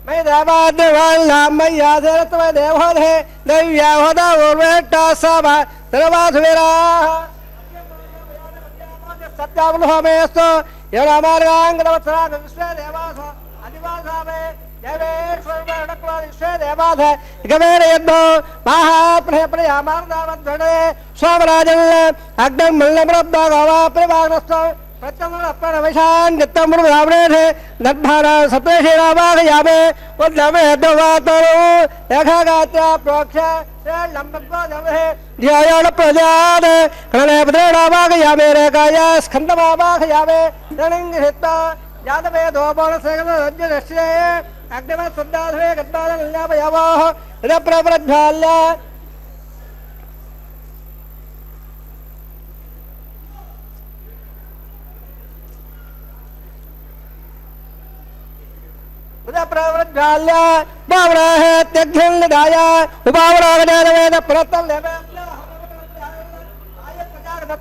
मैं देवाद्वाल्लामय्याधरत्व देवोधे दैव्याहोदा उर्वेट्टासावा तरवासुवेरा सत्यावलोमेस्तु यवनामार्गांगदवत्सराग विश्वे देवास अधिवासावे देवेश्वरवर्णक्वाद विश्वे देवास इकवेरे यद्दो महाप्रयामार्दावद्वडे स्वामराजन् अग्नं मल्लमरब्दागवा प्रवागनस्तु प्रत्यमरप्पणविशान् नित्यमृदावणे नद्भारा सप्रेषेरावागयामे उद्लमे द्वातरो यखागात्रा प्रोक्ष लम्बत्वादवहे ध्यायाण प्रजाद कणले पद्रेणावागयामे रेखाय स्कन्दमावागयामे रणिङ्गहित्वा यादवे दोपणसेगनरज्यदश्रे अग्निमत्सुद्धाधवे गद्वादनल्यापयावाः इदप्रप्रज्वाल्य उदप्रवृद्धाल्य बावराह त्यग्निदाय उपावरागदेवेद प्रतल देवे आयत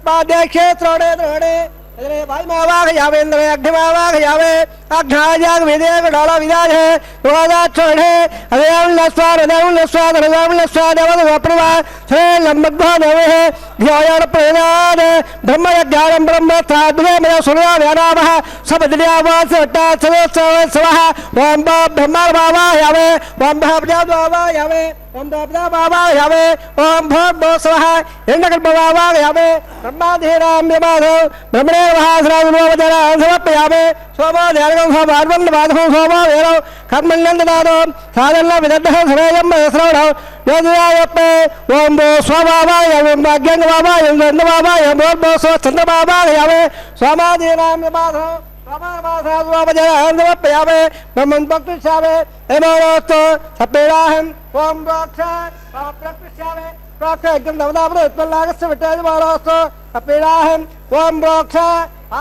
प्रकार क्षेत्रोडे द्रोडे वायुमावाहयावे इंद्रे अग्निमावाहयावे अग्नायाग वेदेव डाला विदाज है द्वादाक्षण है अदयावलस्वाद अदयावलस्वाद अदयावलस्वाद अवधवप्रभा से लंबग्भा नवे है ध्यायान प्रेणाद ब्रह्म यज्ञानं ब्रह्म साधुवे मया सूर्या व्यानामः सबद्रियावास वट्टा सवः ओम ब्रह्मावाहयावे ओम भवद्वावाहयावे ओम भवद्वावाहयावे ओम भवद्वस्वः हिरण्यगर्भवाहयावे ब्रह्माधीराम यमाधव ब्रह्मणे महासराजुवदना समर्पयामे सोमो ध्यानगं सोमार्वन्नवादं सोमो वेरो कर्मण्यन्दनादो साधन्न विदद्धः समेयं श्रवणौ योजयायप्पे ओम भो स्वभावाय ओम भाग्यंगवावाय ओम नन्दवावाय ओम भो स्वचन्द्रवावाय सोमाधीराम यमाधव ब्रह्मणे ब्रह्मन् प्रकृष्यामे हेमोस्तु सपेराहं ओम रोक्षा प्रकृष्यामे प्राक्यं नवदावद उत्पल्लागस्य विट्टयमानोस्तु सपेराहं ओम रोक्षा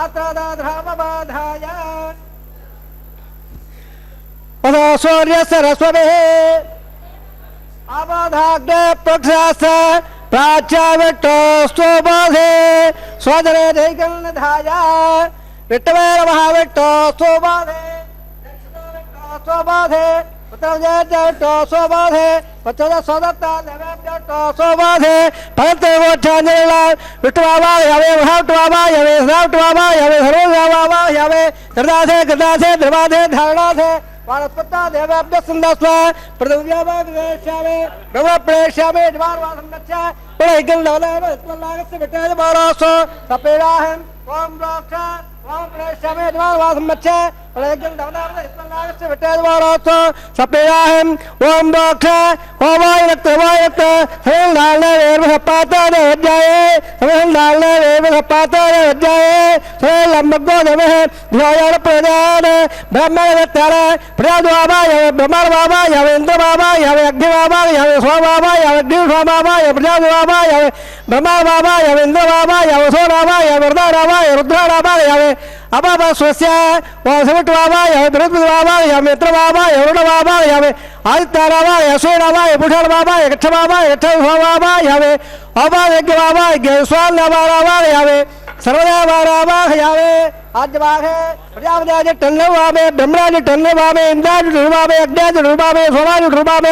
आत्रादाधरामबाधाय पदो सूर्यस्य रश्मिः आबाधाग्ने प्रक्षास्य प्राच्याविट्टोस्तु बाधे स्वजने दैकन्नधाय विट्टवे नमः विट्टोस्तु बाधे विट्टोस्तु बाधे पुत्रजयविट्टोस्तु बाधे पच्चद स्वदत्ता देवव्यट्टोस्तु बाधे परते गोच्छाञ्जलिला विट्टवावाहयावे महाविट्टवावाहयावे सदाविट्टवावाहयावे सर्ववावाहयावे कृतासे कृतासे ध्रुवाधे धारणाधे वाणस्पत्ता देवाभ्य सुन्दस्व प्रदव्यावागवेश्यामे ब्रह्मप्रेश्यामे जवारवासं गच्छ पुनैकं लवलेव उत्पल्लागस्य विट्टयमानोस्तु सपेराहं ओम रोक्षा ओम प्रेश्यामे जवारवासं गच्छ पुनैकं लवलेव उत्पल्लागस्य विट्टयमानोस्तु सपेराहं ओम रोक्षा ओमायक्त हेलाले वेर्भपाताने वज्जाये हेलाले वेर्भपाताने वज्जाये हेलम्बगो देवे ध्यायान प्रदान ब्रह्मणवत्तर प्रजाद्वावाय ब्रह्मवावाय इंद्रवावाय अग्निवावाय स्वावावाय अग्निस्वावाय प्रजाद्वावाय ब्रह्मवावाय इंद्रवावाय वसोरावाय वरदारावाय रुद्रारावाय अपापस्वस्य वासविट्वावाय बृहद्वावाय मित्रवावाय वरुणवावाय आदित्यारावाय अश्विनावाय पुषर्वावाय गच्छवावाय गच्छवावाय अपायज्ञवावाय स्वान्नवारावाय सर्वदेवारावाहयावे आद्यवाहे प्रजापतिराज टन्नवामे ब्रह्मराज टन्नवामे इंद्राज टन्नवामे अग्निराज टन्नवामे सोमाज टन्नवामे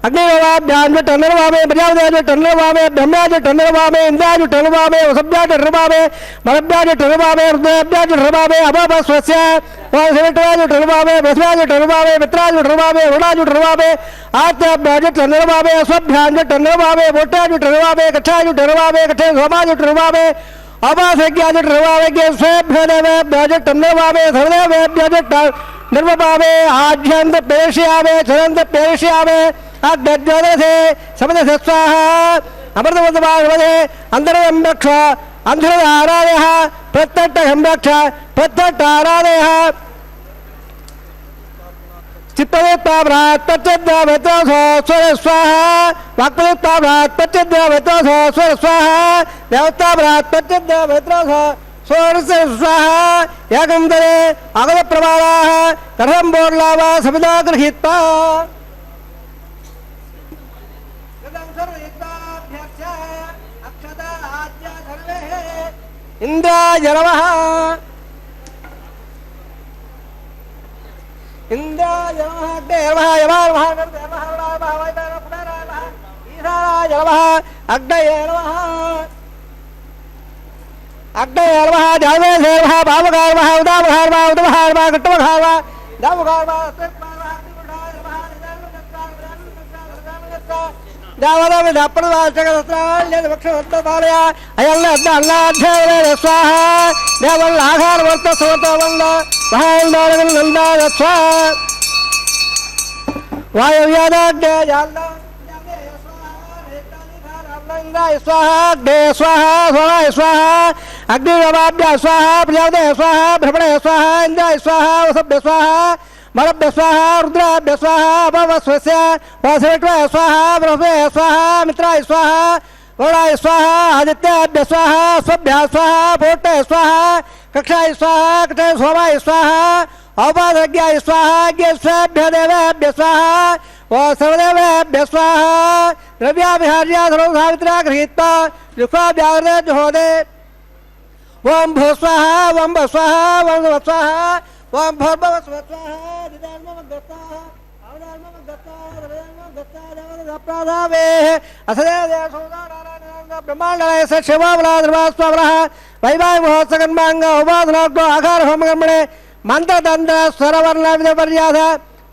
अग्निवाभ्याम टन्नवामे प्रजापतिराज टन्नवामे ब्रह्मराज टन्नवामे इंद्राज टन्नवामे वसभ्याज टन्नवामे मलभ्याज टन्नवामे रुद्रभ्याज टन्नवामे अपापस्वस्य वासविट्राज टन्नवामे वसुराज टन्नवामे मित्राज टन्नवामे वरुणाज टन्नवामे आत्याभ्याज टन्नवामे स्वभ्याज टन्नवामे वोटाज टन्नवामे कच्छाज टन्नवामे कच्छे सोमाज टन्नवामे अपासज्ञाज टन्नवामे स्वेभ्यो देवेभ्यो टन्नवामे सर्वदेवेभ्यो निर्वपामे आद्यन्त पेरष्यामे चरन्त पेरष्यामे अग्नज्योतिषे समदसे स्वाहा अमृतमतमागमने अन्तरं रक्ष अन्धराराधयः प्रत्यट्टहं रक्ष प्रत्यट्टाराधयः चित्तवृत्ताभ्रात् प्रत्यद्वावतोऽसो स्वर स्वाहा वाक्पदुत्ताभ्रात् प्रत्यद्वावतोऽसो स्वर स्वाहा देवताभ्रात् प्रत्यद्वावतोऽसो स्वर स्वाहा यागन्धरे आगतप्रमाणाः कथं बोर्लावा समिधा गृहीत्वा इंद्राय नमः इंद्राय नमः देवाय नमः ईशानाय नमः अग्नये नमः अग्नये नमः जावेशे नमः भावगाय नमः उदावहाय नमः उदवहाय नमः गट्टवहाय नमः दावगाय नमः दावदामि दापणवाचकरत्राल्य वक्षवत्तपालया अयल्ल अल्लाध्याय स्वाहा देवल्ल आहार वर्त समतवल्ल महांदारगल नंदाय स्वाहा वायव्यादाग्ने जाल्ल इंद्राय स्वाहा अग्ने स्वाहा स्वाहाय स्वाहा अग्निरवाभ्य स्वाहा प्रजापते स्वाहा ब्रह्मणे स्वाहा इंद्राय स्वाहा वसभ्य स्वाहा मलभ्य स्वाहा रुद्राभ्य स्वाहा अपावस्वस्य वासविट्वाय स्वाहा बृहस्पतये स्वाहा मित्राय स्वाहा वरुणाय स्वाहा आदित्याभ्य स्वाहा स्वभ्याय स्वाहा पोट्टाय स्वाहा कक्षाय स्वाहा कक्षाय सोमाय स्वाहा औपासज्ञाय स्वाहा ज्ञेष्ठेभ्य देवेभ्य स्वाहा सर्वदेवेभ्य स्वाहा द्रव्याभिहार्या सर्वसावित्र्या गृहीत्वा जुह्वाभ्याघ्रे जुहोदे ఓం భూ స్వాహ ఓం భ స్వాహ ఓం భవ స్వాహ ఓం భూర్భవ స్వాహ దిదాన్మమగ్గతాః అవదాన్మమగ్గతాః రవదాన్మమగ్గతాః దేవదప్రాదావే అసదేవదేవసోదానారాయణ బ్రహ్మాండలయ శివబలాద్రవాస్వరః వైవాహి మహోత్సకర్మాంగ ఉపాసనాగ్నో ఆకార హోమకర్మణే మంత్రతంత్ర స్వరవర్ణ విధపర్యాధ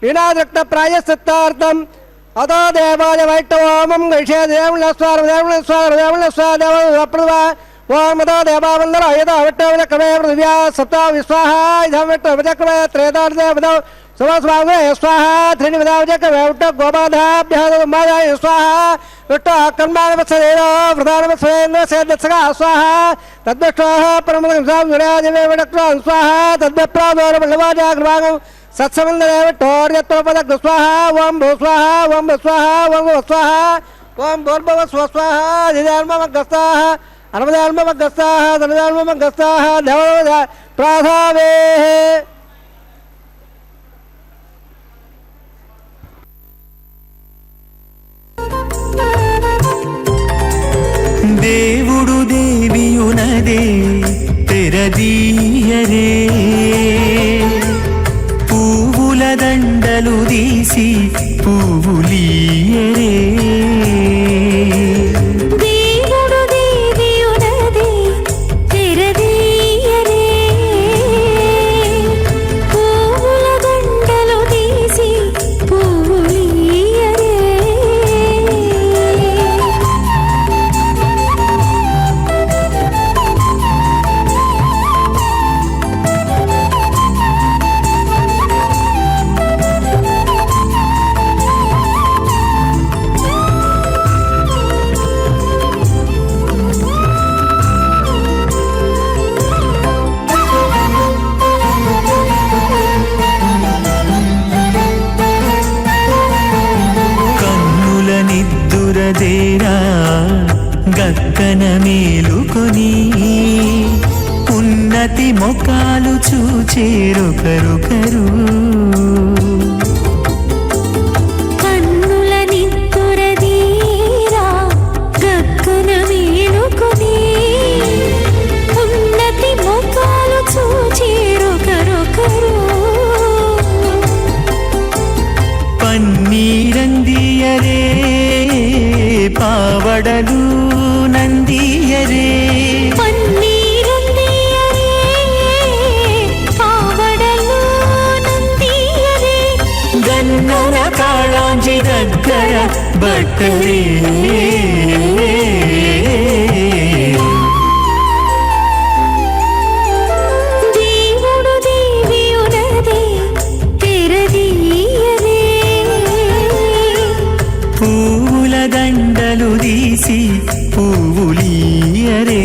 వినాదృక్త ప్రాయశ్చిత్తార్థం అతో దేవాయ వైష్ణవోమం గైషే దేవుళ్ళ స్వార దేవుళ్ళ స్వార దేవుళ్ళ స్వార దేవ ఓం అతో దేవావందర అయత అవిట్టవిద క్రమే పృథివ్యా సప్త విశ్వాహ ఇదం విట్ట విచక్రమే త్రేతార్థే విధౌ సుమస్వామే స్వాహ త్రీని విధా విచక్రమే విట్ట గోపాధాభ్యः మాయాయ స్వాహ విట్ట కర్మాణవత్సదేవ ప్రధానవత్సదేంద్ర సేదత్సగా స్వాహ తద్విష్వాహ పరమదం సాంసురాజమే విడక్రా స్వాహ తద్విప్రాదోర బలవాజాగ్రవాగం సత్సమందరే విట్టోర్యత్వపదగ్ర స్వాహ ఓం భూ స్వాహ ఓం భ స్వాహ ఓం భవ స్వాహ ఓం భూర్భవ స్వాహ దిదాన్మమగ్గస్తాః అనవదాన్మమగ్గస్తాః ధనదాన్మమగ్గస్తాః దేవద ప్రాధావే దేవుడు దేవియునదే తెరదీయరే పువ్వుల దండలు తీసి పువ్వులీయరే దేవుడు దేవియునదే తెరదీయరే పువ్వుల దండలు తీసి పువ్వులీయరే కన్నుల నిద్దురదేరా గక్కన మేలుకొని ఉన్నతి మొకాలు చూచేరొకరొకరు కన్నుల నిద్దురదీరా గక్కన మేలుకొని ఉన్నతి ముఖాలు చూచేరొకరొకరు పన్నీరందియరే పావడలు నందియరే పన్నీరందియరే పావడలు నందియరే గన్నర కాళాంజి దగ్గర బట్టరే దేవుడు దేవియునదే తెరదీయరే పువ్వుల దండలు తీసి పువ్వులీయరే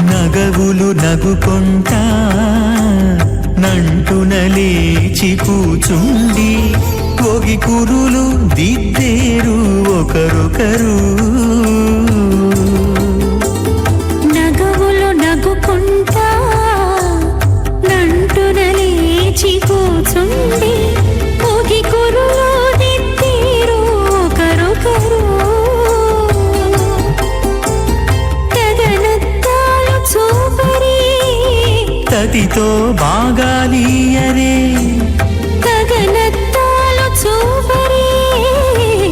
నగవులు నగుకొంటా నంటున లేచి కూచుండి ఒగి కురులు దిద్దేరు ఒకరొకరు నగవులు నగుకుంటా నంటున లేచి కూచుండి ఒగి కురులు దిద్దేరు ఒకరొకరు తగనత్తాలు చూపరి తతితో బాగాలీయరే తగనత్తాలు చూపరి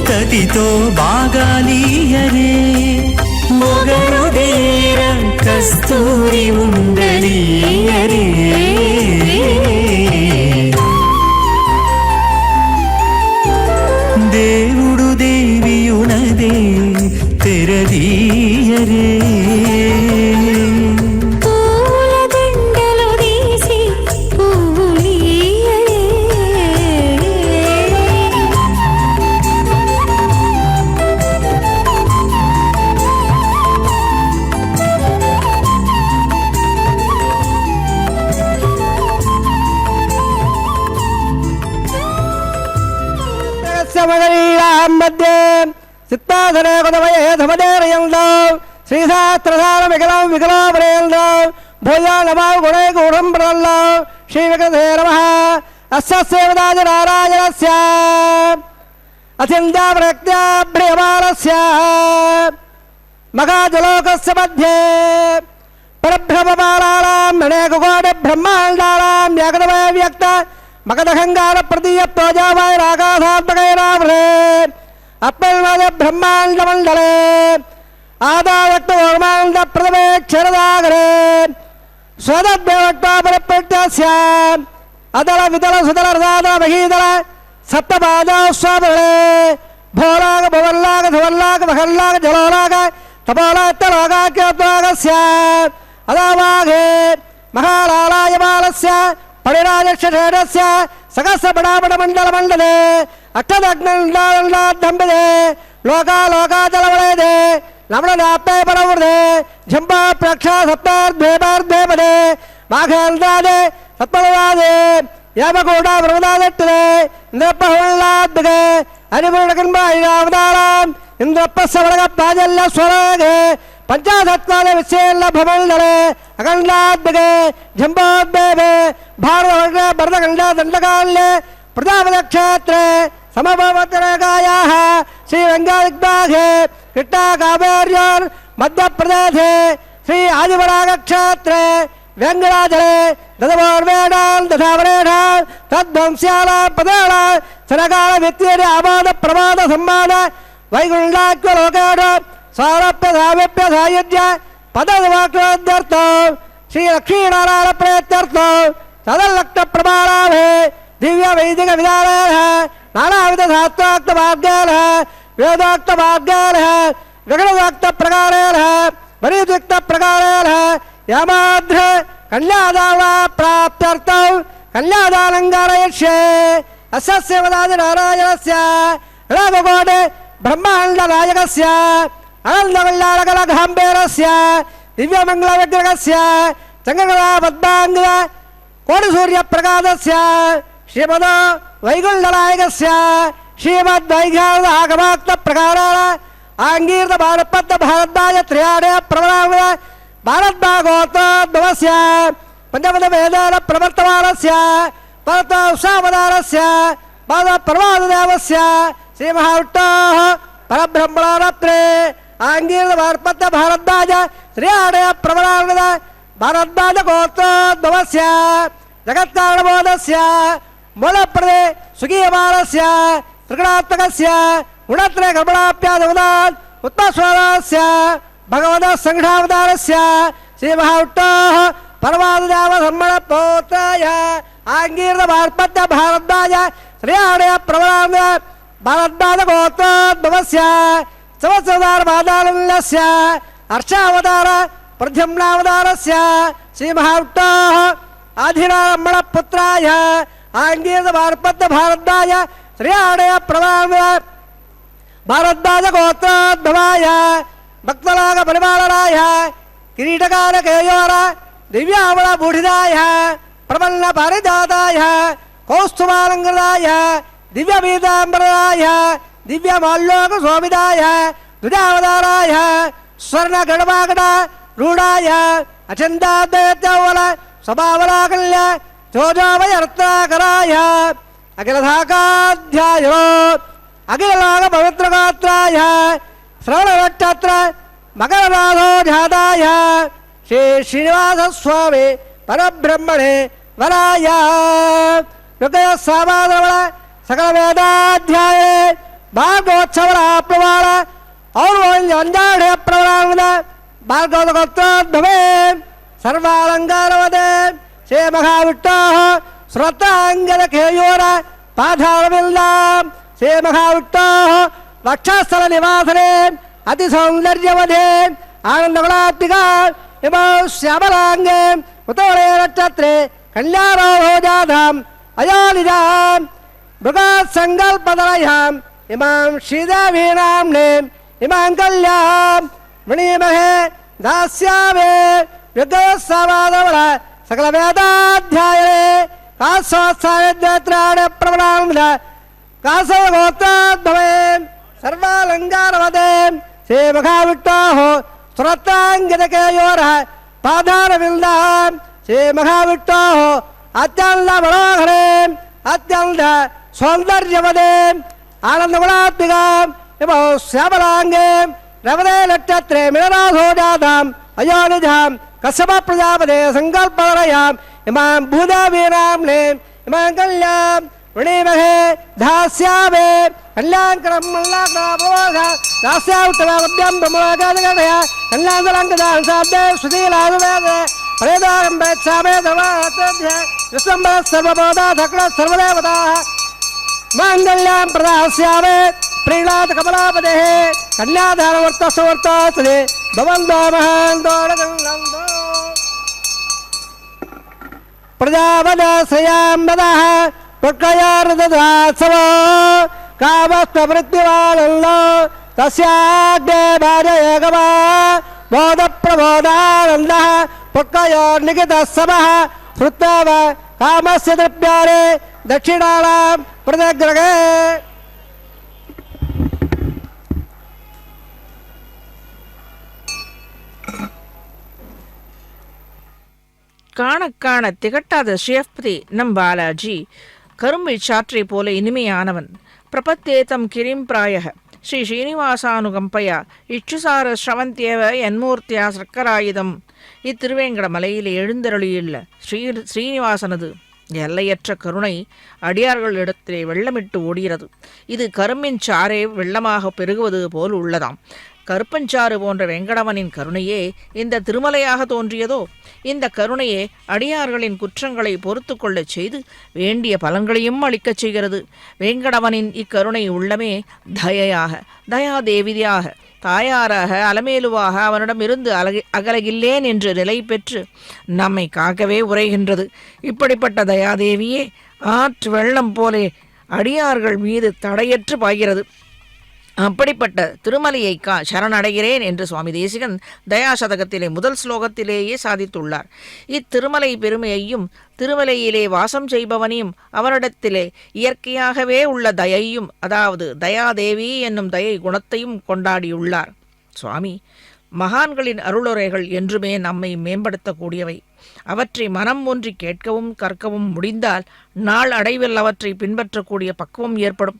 తతితో బాగాలీయరే మొగరు దేర కస్తూరి ఉండలీయరే దేవుడు దేవియునదే తెరదీయరే పూల దండలు తీసి పువ్వులీయరే శ్రీయాం మధ్యే చిత్తాధరే కుదమయే ధమదేరయందో శ్రీశాస్త్రసారమికలం వికలాపరేందో భూయా నమా గుణై గూఢం ప్రదల్లో శ్రీవికృతే నమః అస్య సేవదాజ నారాయణస్య అచింతా ప్రత్యాభ్రియమానస్య మగాజలోకస్య మధ్యే పరబ్రహ్మపాలానాం అనేకకోటి బ్రహ్మాండానాం ఏకదమే వ్యక్త మగధహంగార ప్రతీయ ప్రోజావాయ రాగాధాత్మకైరావృతే అత్మన్మద బ్రహ్మాండ మండలే ఆదావ్యక్త బ్రహ్మాండ ప్రథమే క్షరదాగరే స్వదద్భవట్టాపరపెట్టస్య అదల విదల సుదల రదాదల మహీదల సప్తపాదాస్వామరే భోలాగ భువల్లాగ ధువల్లాగ మహల్లాగ జలోలాగ తపోలాత్తలోగాఖ్యోద్వాగస్య అదావాఘే మహాలాలాయమాలస్య పరిరాజక్షేణస్య సహస్రపడాపటమండలమండలే అష్టదగ్నండాదంబిదే లోకాలోకాచలవలేదే నమణనాప్తే పరవృదే ఝంపా ప్రక్షా సప్తార్ధేపార్ధేపదే మాఘేంద్రాదే సత్పదవాదే యామకూడా బ్రహ్మదాదట్టదే ఇంద్రపహుల్లాద్భగే హరిపూర్ణకన్మాయిరావతారాం ఇంద్రప్పస్సవరగ ప్రాజల్య స్వరాగే పంచాధత్వాద విశేల భ్రమండలే అఖండాద్భగే ఝంపోద్భేవే భారత భరతఖండ దండకాల్యే ప్రజాపదక్షేత్రే సమభవతరేకాయాః శ్రీరంగాదిగ్బాఘే కృష్ణాకావేర్యోర్ మధ్యప్రదేశే శ్రీ ఆదివరాగక్షేత్రే వెంగళాచలే దదవోర్వేడాన్ దశావరేఢాన్ తద్వంశ్యాల పదేళ శనకాల వ్యక్తి ఆమాద ప్రమాద సంమాద వైకుంఠాఖ్యలోకేడ సారప్య సామీప్య సాయుధ్య పదవాక్యోద్యర్థం శ్రీ లక్ష్మీనారాయణ ప్రయత్యర్థం సదల్లక్త ప్రమాణాభే దివ్య వైదిక విధానాల నానావిధ శాస్త్రోక్త మార్గాల వేదోక్త మార్గాల విగణోక్త ప్రకారాల పరియుక్త ప్రకారాల యామాధ్ర కన్యాదాన ప్రాప్త్యర్థం కన్యాదానం గారయష్యే అస్యవదాది నారాయణస్య రాఘకోటి బ్రహ్మాండ నాయకస్య అనందవల్లారకల గాంభీరస్య దివ్యమంగళ విగ్రహస్య చంద్రకళా పద్మాంగ కోటి సూర్య ప్రకాశస్య శ్రీమద వైగుంఠనాయకస్య శ్రీమద్వైఘాన ఆగమాక్త ప్రకారాల ఆంగీర్త భారపద్ద భారద్వాజ త్రయాడే ప్రవరామ భారద్వాగోత్రోద్భవస్య పంచపద వేదాల ప్రవర్తమానస్య భరత ఉషావతారస్య పాద ప్రవాదదేవస్య శ్రీ మహావిష్ణోః పరబ్రహ్మణారత్రే ఆంగీర్త భారపద్ద భారద్వాజ త్రయాడే ప్రవరామ భారద్వాజ గోత్రోద్భవస్య జగత్కారణబోధస్య మూలప్రదే సుఖీయమానస్య త్రిగుణాత్మకస్య గుణత్రయ కర్మణాప్యాదవదాన్ ఉత్తస్వరాస్య భగవత సంఘావతారస్య శ్రీ మహావిష్ణోః పరమాదేవ బ్రహ్మణ పౌత్రాయ ఆంగీర్త భారపద్య భారద్వాజ శ్రీయాడయ ప్రవరామ భారద్వాజ గోత్రోద్భవస్య సంవత్సరార బాధాలస్య హర్షావతార ప్రద్యుమ్నావతారస్య శ్రీ మహావిష్ణోః ఆధిరామణ పుత్రాయ ఆంగీర్త భారపద్య భారద్వాజ శ్రీయాడయ ప్రవరామ భారద్వాజ గోత్రోద్భవాయ భక్తలాగ పరిపాలనాయ కిరీటకాల కేయోర దివ్యావళ బూఢిదాయ ప్రబల్ల పారిజాతాయ కౌస్తుమాలంకృతాయ దివ్య పీతాంబరాయ దివ్య మాల్లోక శోభితాయ దుజావతారాయ స్వర్ణ గణవాగణ రూఢాయ అచందాద్వైత్యవల స్వభావలాకల్య చోజావయర్తాకరాయ అఖిలధాకాధ్యాయో అఖిలలోక పవిత్రగాత్రాయ శ్రవణ నక్షత్ర మకరనాథో జాతాయ శ్రీ శ్రీనివాస స్వామి పరబ్రహ్మణే వరాయ యుగయ సామాధవళ సకల వేదాధ్యాయే భాగవోత్సవల ప్రమాణ ఔర్వంజాఢ్య ప్రవరాంగ భాగవతోద్భవే సర్వాలంకారవదే శ్రీ మహావిష్ణోః శ్రోతాంగద కేయోర పాదారవిల్లాం శ్రీ మహావిష్ణోః వక్షస్థల నివాసనే అతి సౌందర్యవదే ఆనందగుణాత్మికా ఇమో శ్యామలాంగే ఉతోరే నక్షత్రే కళ్యాణో జాతాం అయోనిజాం మృగాత్ సంకల్పదలయాం ఇమాం శ్రీదేవీనాంనే ఇమాం కళ్యాం మణిమహే దాస్యామే యుగసమాధవళ సకల వేదాధ్యాయే కాశోత్సాయ ప్రవణాంగ కాశవ గోత్రోద్భవే सर्वालङ्कारवदे श्रीमहाविष्णोः सुरताङ्गितकेयोरः पादारविन्दाः श्रीमहाविष्णोः अत्यन्तमनोहरे अत्यन्त सौन्दर्यवदे आनन्दगुणात्मिकाम् इव श्यामलाङ्गे रवदे नक्षत्रे मिलनाथो जाताम् अयोनिजाम् कश्यप प्रजापते सङ्कल्पवरयाम् इमां भूदेवीनाम्ने इमां कल्यां वृणीमहे धास्यामे कल्याणकरं मल्लाग्रामोघ दास्यामुत्तमावद्यं ब्रह्मलोकादिगणया कल्याणदलङ्कदान् साब्दे सुधीलादुवेदे परेदागं वेत्सामे धर्मात्मध्य विश्वम्बरः सर्वबोधा धक्लः सर्वदेवताः माङ्गल्यां प्रदास्यामे प्रीणाथ कमलापदेः कन्याधारवर्तसवर्तास्ते भवन्तो महान्तोडगन्धो प्रजापदश्रयाम्बदः पुष्कयार्दधात्सवो कामस्तवृत्तिवानल्लो तस्याग्ने भाजयगवा बोधप्रबोधानन्दः पुष्कयोर्निगितः समः श्रुत्वा कामस्य द्रव्याणि दक्षिणानां प्रदग्रहे காண காண திகட்டாத ஸ்ரீயப்பதி நம் பாலாஜி கரும்பை சாற்றை போல இனிமையானவன். பிரபத்தேதம் கிரிம் பிராயக ஸ்ரீ ஸ்ரீனிவாசானுகம்பயா இச்சுசார ஸ்ரவந்தியவ என்மூர்த்தியா சர்க்கராயுதம். இத்திருவேங்கட மலையிலே எழுந்தருளியுள்ள ஸ்ரீனிவாசனது எல்லையற்ற கருணை அடியார்களிடத்திலே வெள்ளமிட்டு ஓடுகிறது. இது கரும்பின் சாரே வெள்ளமாக பெருகுவது போல் உள்ளதாம். கருப்பஞ்சாறு போன்ற வெங்கடவனின் கருணையே இந்த திருமலையாக தோன்றியதோ? இந்த கருணையே அடியார்களின் குற்றங்களை பொறுத்து கொள்ளச் செய்து வேண்டிய பலன்களையும் அளிக்கச் செய்கிறது. வேங்கடவனின் இக்கருணை உள்ளமே தயையாக, தயாதேவியாக, தாயாராக, அலமேலுவாக அவனிடமிருந்து அகலகில்லேன் என்று நிலை பெற்று நம்மை காக்கவே உரைகின்றது. இப்படிப்பட்ட தயாதேவியே ஆற்று வெள்ளம் போலே அடியார்கள் மீது தடையற்று பாய்கிறது. அப்படிப்பட்ட திருமலையை சரணடைகிறேன் என்று சுவாமி தேசிகன் தயாசதகத்திலே முதல் ஸ்லோகத்திலேயே சாதித்துள்ளார். இத்திருமலை பெருமையையும் திருமலையிலே வாசம் செய்பவனையும் அவரிடத்திலே இயற்கையாகவே உள்ள தயையும், அதாவது தயாதேவி என்னும் தயை குணத்தையும் கொண்டாடியுள்ளார் சுவாமி. மகான்களின் அருளுரைகள் என்றுமே நம்மை மேம்படுத்தக்கூடியவை. அவற்றை மனம் ஒன்றி கேட்கவும் கற்கவும் முடிந்தால் நாள் அடைவில் அவற்றை பின்பற்றக்கூடிய பக்குவம் ஏற்படும்.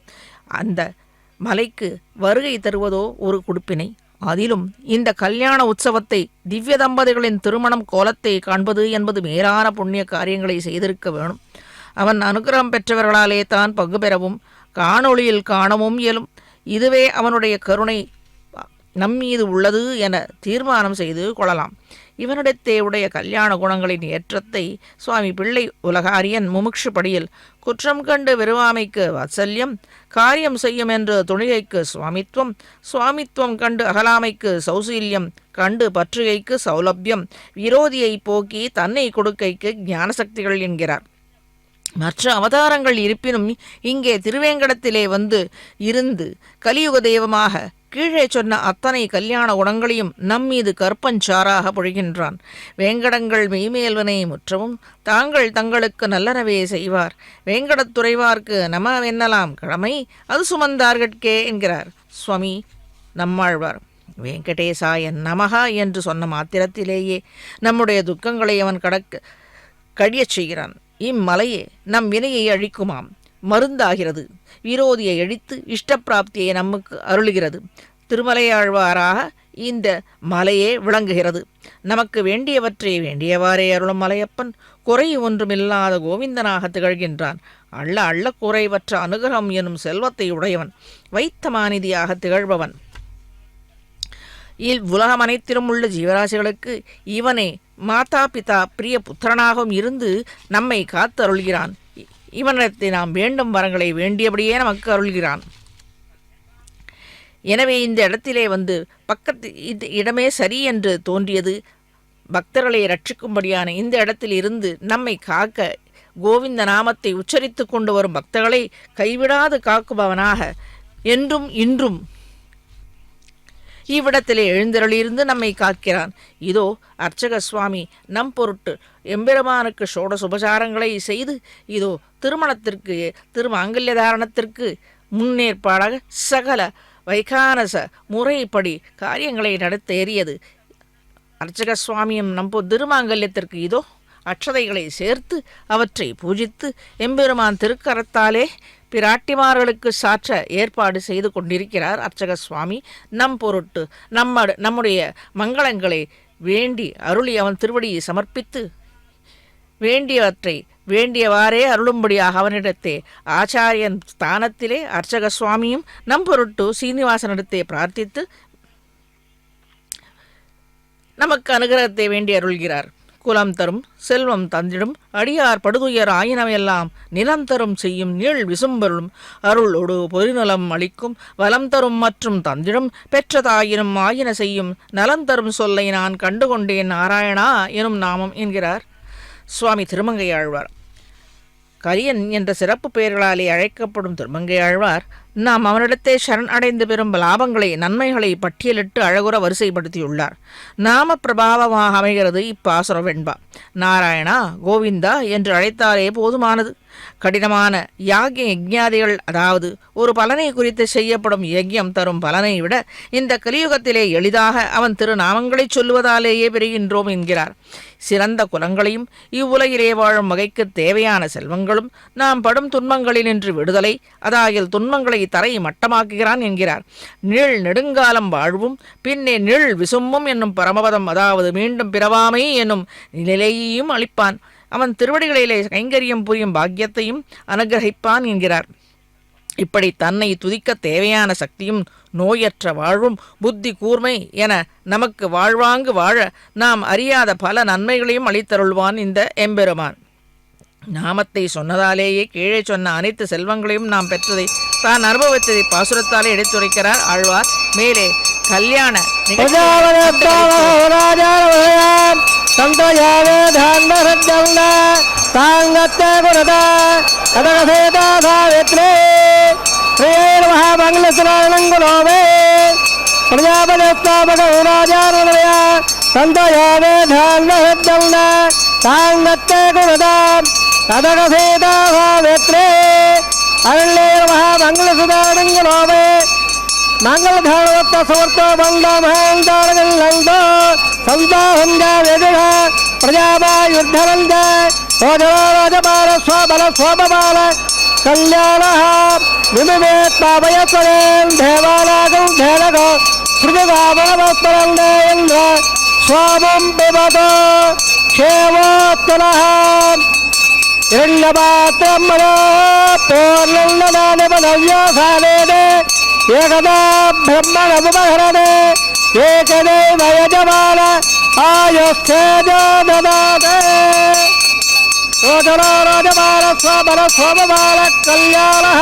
அந்த மலைக்கு வருகை தருவதோ ஒரு குடுப்பினை. அதிலும் இந்த கல்யாண உற்சவத்தை, திவ்ய தம்பதிகளின் திருமணம் கோலத்தை காண்பது என்பது மேலான புண்ணிய காரியங்களை செய்திருக்க வேணும். அவன் அனுகிரகம் பெற்றவர்களாலே தான் பங்கு பெறவும் காணொளியில் காணவும் இயலும். இதுவே அவனுடைய கருணை நம்மீது உள்ளது என தீர்மானம் செய்து கொள்ளலாம். இவனிடத்தே உடைய கல்யாண குணங்களின் ஏற்றத்தை சுவாமி பிள்ளை உலகாரியன் முமுட்சுபடியில் குற்றம் கண்டு வெறுவாமைக்கு வாத்சல்யம், காரியம் செய்யும் என்று துணிகைக்கு சுவாமித்துவம், சுவாமித்துவம் கண்டு அகலாமைக்கு சௌசீல்யம், கண்டு பற்றுகைக்கு சௌலபியம், விரோதியை போக்கி தன்னை கொடுக்கைக்கு ஞானசக்திகள் என்கிறார். மற்ற அவதாரங்கள் இருப்பினும் இங்கே திருவேங்கடத்திலே வந்து இருந்து கலியுக தெய்வமாக கீழே சொன்ன அத்தனை கல்யாண குணங்களையும் நம்மீது கற்பஞ்சாராக பொழிகின்றான். வேங்கடங்கள் மெய்மேல்வனை முற்றவும் தாங்கள் தங்களுக்கு நல்லனவே செய்வார். வேங்கடத்துறைவார்க்கு நம வென்னலாம் கடமை அது சுமந்தார்கட்கே என்கிறார் சுவாமி நம்மாழ்வார். வெங்கடேசாய நமகா என்று சொன்ன மாத்திரத்திலேயே நம்முடைய துக்கங்களை அவன் கழியச் செய்கிறான். இம்மலையே நம் வினையை அழிக்குமாம், மருந்தாகிறது. விரோதியை அழித்து இஷ்டப்பிராப்தியை நமக்கு அருளுகிறது. திருமலையாழ்வாராக இந்த மலையே விளங்குகிறது. நமக்கு வேண்டியவற்றை வேண்டியவாறே அருளும் மலையப்பன் குறை ஒன்றுமில்லாத கோவிந்தனாக திகழ்கின்றான். அள்ள அள்ள குறைவற்ற அனுகிரகம் எனும் செல்வத்தை உடையவன், வைத்தமாநிதியாக திகழ்பவன். உலகம் அனைத்திலும் உள்ள ஜீவராசிகளுக்கு இவனே மாதா பிதா பிரிய புத்திரனாகவும் இருந்து நம்மை காத்து அருள்கிறான். இவனிடத்தை நாம் வேண்டும் வரங்களை வேண்டியபடியே நமக்கு அருள்கிறான். எனவே இந்த இடத்திலே வந்து பக்கத்து இந்த இடமே சரி என்று தோன்றியது. பக்தர்களை ரட்சிக்கும்படியான இந்த இடத்தில் இருந்து நம்மை காக்க கோவிந்த நாமத்தை உச்சரித்து கொண்டு வரும் பக்தர்களை கைவிடாது காக்குபவனாக என்றும் இன்றும் இவ்விடத்திலே எழுந்தருளியிருந்து நம்மை காக்கிறான். இதோ அர்ச்சக சுவாமி நம் பொருட்டு எம்பெருமானுக்கு ஷோட சுபசாரங்களை செய்து இதோ திருமணத்திற்கு திருமாங்கல்ய தாரணத்திற்கு முன்னேற்பாடாக சகல வைகானச முறைப்படி காரியங்களை நடத்தேறியது. அர்ச்சக சுவாமியும் நம்போ திருமாங்கல்யத்திற்கு இதோ அட்சதைகளை சேர்த்து அவற்றை பூஜித்து எம்பெருமான் திருக்கரத்தாலே பிராட்டிமார்களுக்கு சாற்ற ஏற்பாடு செய்து கொண்டிருக்கிறார் அர்ச்சக சுவாமி. நம் பொருட்டு நம்முடைய மங்களங்களை வேண்டி அருளி அவன் திருவடியை சமர்ப்பித்து வேண்டியவற்றை வேண்டியவாறே அருளும்படியாக அவனிடத்தே ஆச்சாரியன் ஸ்தானத்திலே அர்ச்சக சுவாமியும் நம் பொருட்டு சீனிவாசனிடத்தே பிரார்த்தித்து நமக்கு அனுகிரகத்தை வேண்டி அருள்கிறார். குலம் தரும் செல்வம் தந்திடும் அடியார் படுதுயர் ஆயினமெல்லாம் நிலம் தரும் செய்யும் நீள் விசும்பருளும் அருளொடு பொறிநலம் அளிக்கும் வலம் தரும் மற்றும் தந்திடும் பெற்றதாயினும் ஆயின செய்யும் நலம் தரும் சொல்லை நான் கண்டுகொண்டேன் நாராயணா எனும் நாமம் என்கிறார் சுவாமி திருமங்கையாழ்வார். கரியன் என்ற சிறப்பு பெயர்களாலே அழைக்கப்படும் திருமங்கையாழ்வார் நாம் அவனிடத்தே சரண் அடைந்து பெறும் லாபங்களை நன்மைகளை பட்டியலிட்டு அழகுற வரிசைப்படுத்தியுள்ளார். நாம பிரபாவமாக அமைகிறது இப்பாசுர வெண்பா. நாராயணா கோவிந்தா என்று அழைத்தாலே போதுமானது. கடினமான யாகிய யஜ்ஞாதிகள், அதாவது ஒரு பலனை குறித்து செய்யப்படும் யஜ்யம் தரும் பலனை விட இந்த கலியுகத்திலே எளிதாக அவன் திருநாமங்களை சொல்லுவதாலேயே பெறுகின்றோம் என்கிறார். சிறந்த குலங்களையும் இவ்வுலகிலே வாழும் வகைக்கு தேவையான செல்வங்களும் நாம் படும் துன்பங்களினின்று விடுதலை, அதாகில் துன்பங்களை தரை மட்டமாக்குகிறான் என்கிறார். நீள் நெடுங்காலம் வாழ்வும் பின்னே நீள் விசும்பும் என்னும் பரமபதம், அதாவது மீண்டும் பிறவாமை என்னும் நிலையையும் அளிப்பான். அவன் திருவடிகளிலே கைங்கரியம் புரியும் பாக்கியத்தையும் அனுகிரகிப்பான் என்கிறார். இப்படி தன்னை துதிக்க தேவையான சக்தியும் நோயற்ற வாழ்வும் புத்தி கூர்மை என நமக்கு வாழ்வாங்கு வாழ நாம் அறியாத பல நன்மைகளையும் அளித்தருள்வான் இந்த எம்பெருமான். நாமத்தை சொன்னதாலேயே கீழே சொன்ன அனைத்து செல்வங்களையும் நாம் பெற்றதை தான் அனுபவித்ததை பாசுரத்தாலே எடுத்துரைக்கிறார் ஆழ்வார். மேலே கல்யாண மங்கள பிரஜாபதிஸ்தாபகராஜானதயா சந்தயாவே தாங்கத்தல்ல தாங்கத்தே குருதாம் ததகசேதாவேத்ரே அருளே மகாமங்களசுதானங்களோவே மங்களதானவத்த சமர்த்தோ பந்தமஹந்தாரகல் நந்தோ சந்தாஹந்தாவேதுக பிரஜாபாயுத்தரந்த ஓஜராஜபால ஸ்வபல ஸ்வபபால கல்யாணः விமவேத்மாபயத்வரேம் தேவானாகம் தேனகோ ஸ்ருதிகாமனவஸ்மரந்தேந்திர ஸ்வாமம் பிபதோ க்ஷேமோத்தரः இரண்யபாத்திரம் மனோ பூர்ணநவநவ்யோசானேனே ஏகதா பிரம்மணமுபஹரணே ஏகதேவயஜமான ஆயுஸ்தேஜோ ததாதே ராஜபால ஸ்வபல ஸ்வபபால கல்யாணः.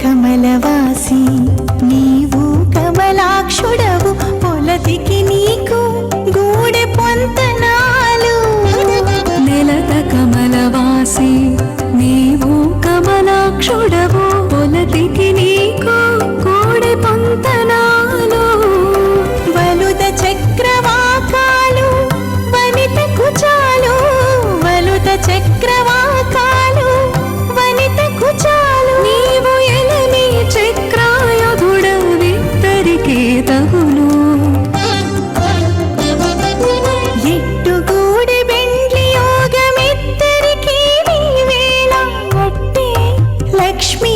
కమలవాసి నీవు కమలాక్షుడవు పొలతికి నీకు గూడె పొంతనాలు కమలవాసి నీవు కమలాక్షుడవు పొలతికి నీకు కోడి పొంతనాలు వలుద చక్రవాకాలు వనిత కుచాలు వలుద చక్రవాకాలు వనిత కుచాలు నీవు ఎలని చక్రాయుధుడవిద్దరికీ తగులు ఎట్టుగూడి బెండ్లి యోగమిద్దరికీ నీవేళ అట్టే లక్ష్మీ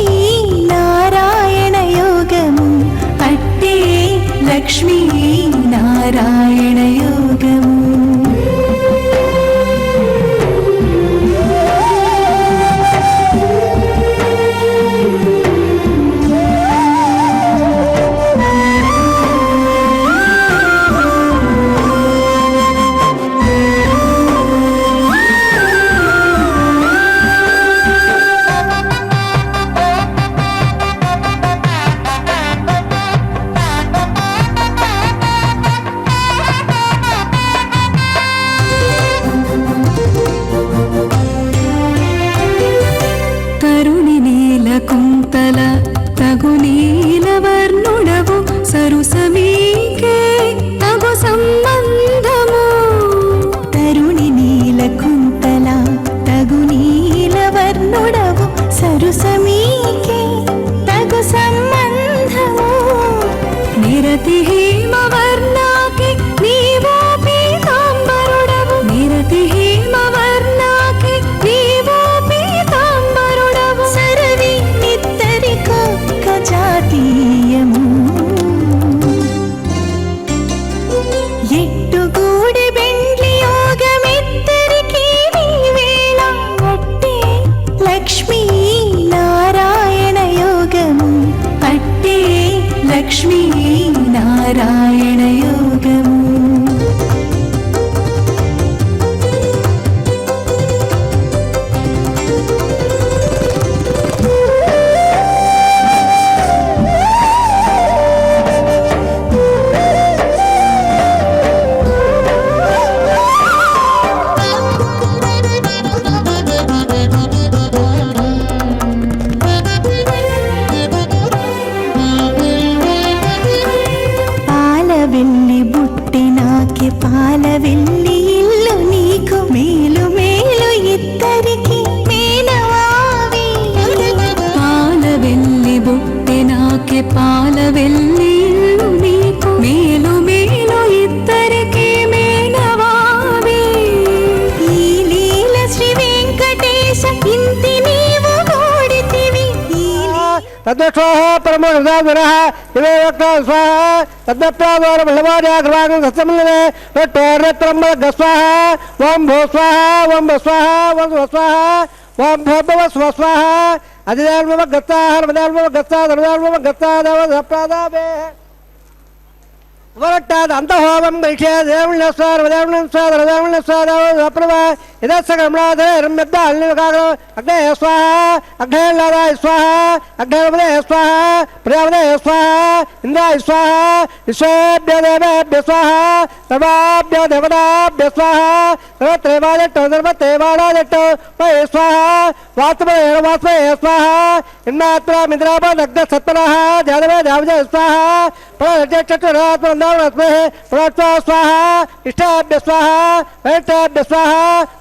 నారాయణ యోగము అట్టే లక్ష్మీ నారాయణ యోగము తరుణి నీల కుంతల తగు నీల వర్ణుడవు సరుసమీకే తగు సంబంధము తరుణి నీల కుంతల తగు నీల వర్ణుడవు సరుసమీకే తగు సంబంధము నిరతి హేమవర్ణాకి నీవో పీతాంబరుడవు నిరతి హేమవర్ణాకి నీవో పీతాంబరుడవు సరవి నిత్తరికొక్క జాతీయము ఎట్టుగూడి బెండ్లి యోగమిద్దరికీ నీవేళ అట్టే లక్ష్మీ నారాయణ యోగము అట్టే లక్ష్మీ నారాయణ యోగము పాలవెల్లి బుట్టినాకి పాలవెల్లి ఇల్లు నీకు మేలు మేలు ఇద్దరికి మేనవావి పాలవెల్లి బుట్టినాకి పాలవెల్లి ఇల్లు నీకు మేలు మేలు ఇద్దరికి మేనవావి ఈ లీల శ్రీ వెంకటేశ ఇంతి నీవు గోడితివి తద్వక్షోహ పరమో హృదాదురః ఇవే వక్త స్వాహ తద్వప్రాదోర బలవార్యాగ్రవాగం సత్యములనే రట్టోరత్రమ్మ గస్వాహ ఓం భూ స్వాహ ఓం భూ స్వాహ ఓం భూ స్వాహ ఓం భవ స్వాహ అధిదార్మ గత్తాహ నమదార్మ గత్తా ధర్మార్మ గత్తా దేవ సప్రాదావే వరట్టాద్ అంతహోమం గైషే దేవుళ్ళ స్వార దేవుళ్ళ స్వార దేవుళ్ళ స్వార అప్రభ ఇదస్సగమనాథే రమ్యద్ద అల్లికాగం అగ్నే స్వాహ అగ్నేలాదాయ స్వాహ అగ్నేవదే స్వాహ ప్రజావదే స్వాహ ఇంద్రాయ స్వాహ విశ్వేభ్య దేవేభ్య స్వాహ సర్వాభ్య దేవతాభ్య స్వాహ సర్వత్రేవాదట్టో సర్వత్రేవాడాదట్టో వై స్వాహ వాత్మయ వాత్మయ స్వాహ ఇన్నాత్ర మిద్రాప దగ్ధ సత్పరః జాదవే జావజయ స్వాహ ప్రజాచతురాత్మస్మహే ప్రజా స్వాహ ఇష్టాభ్య స్వాహ వైష్టాభ్య స్వాహ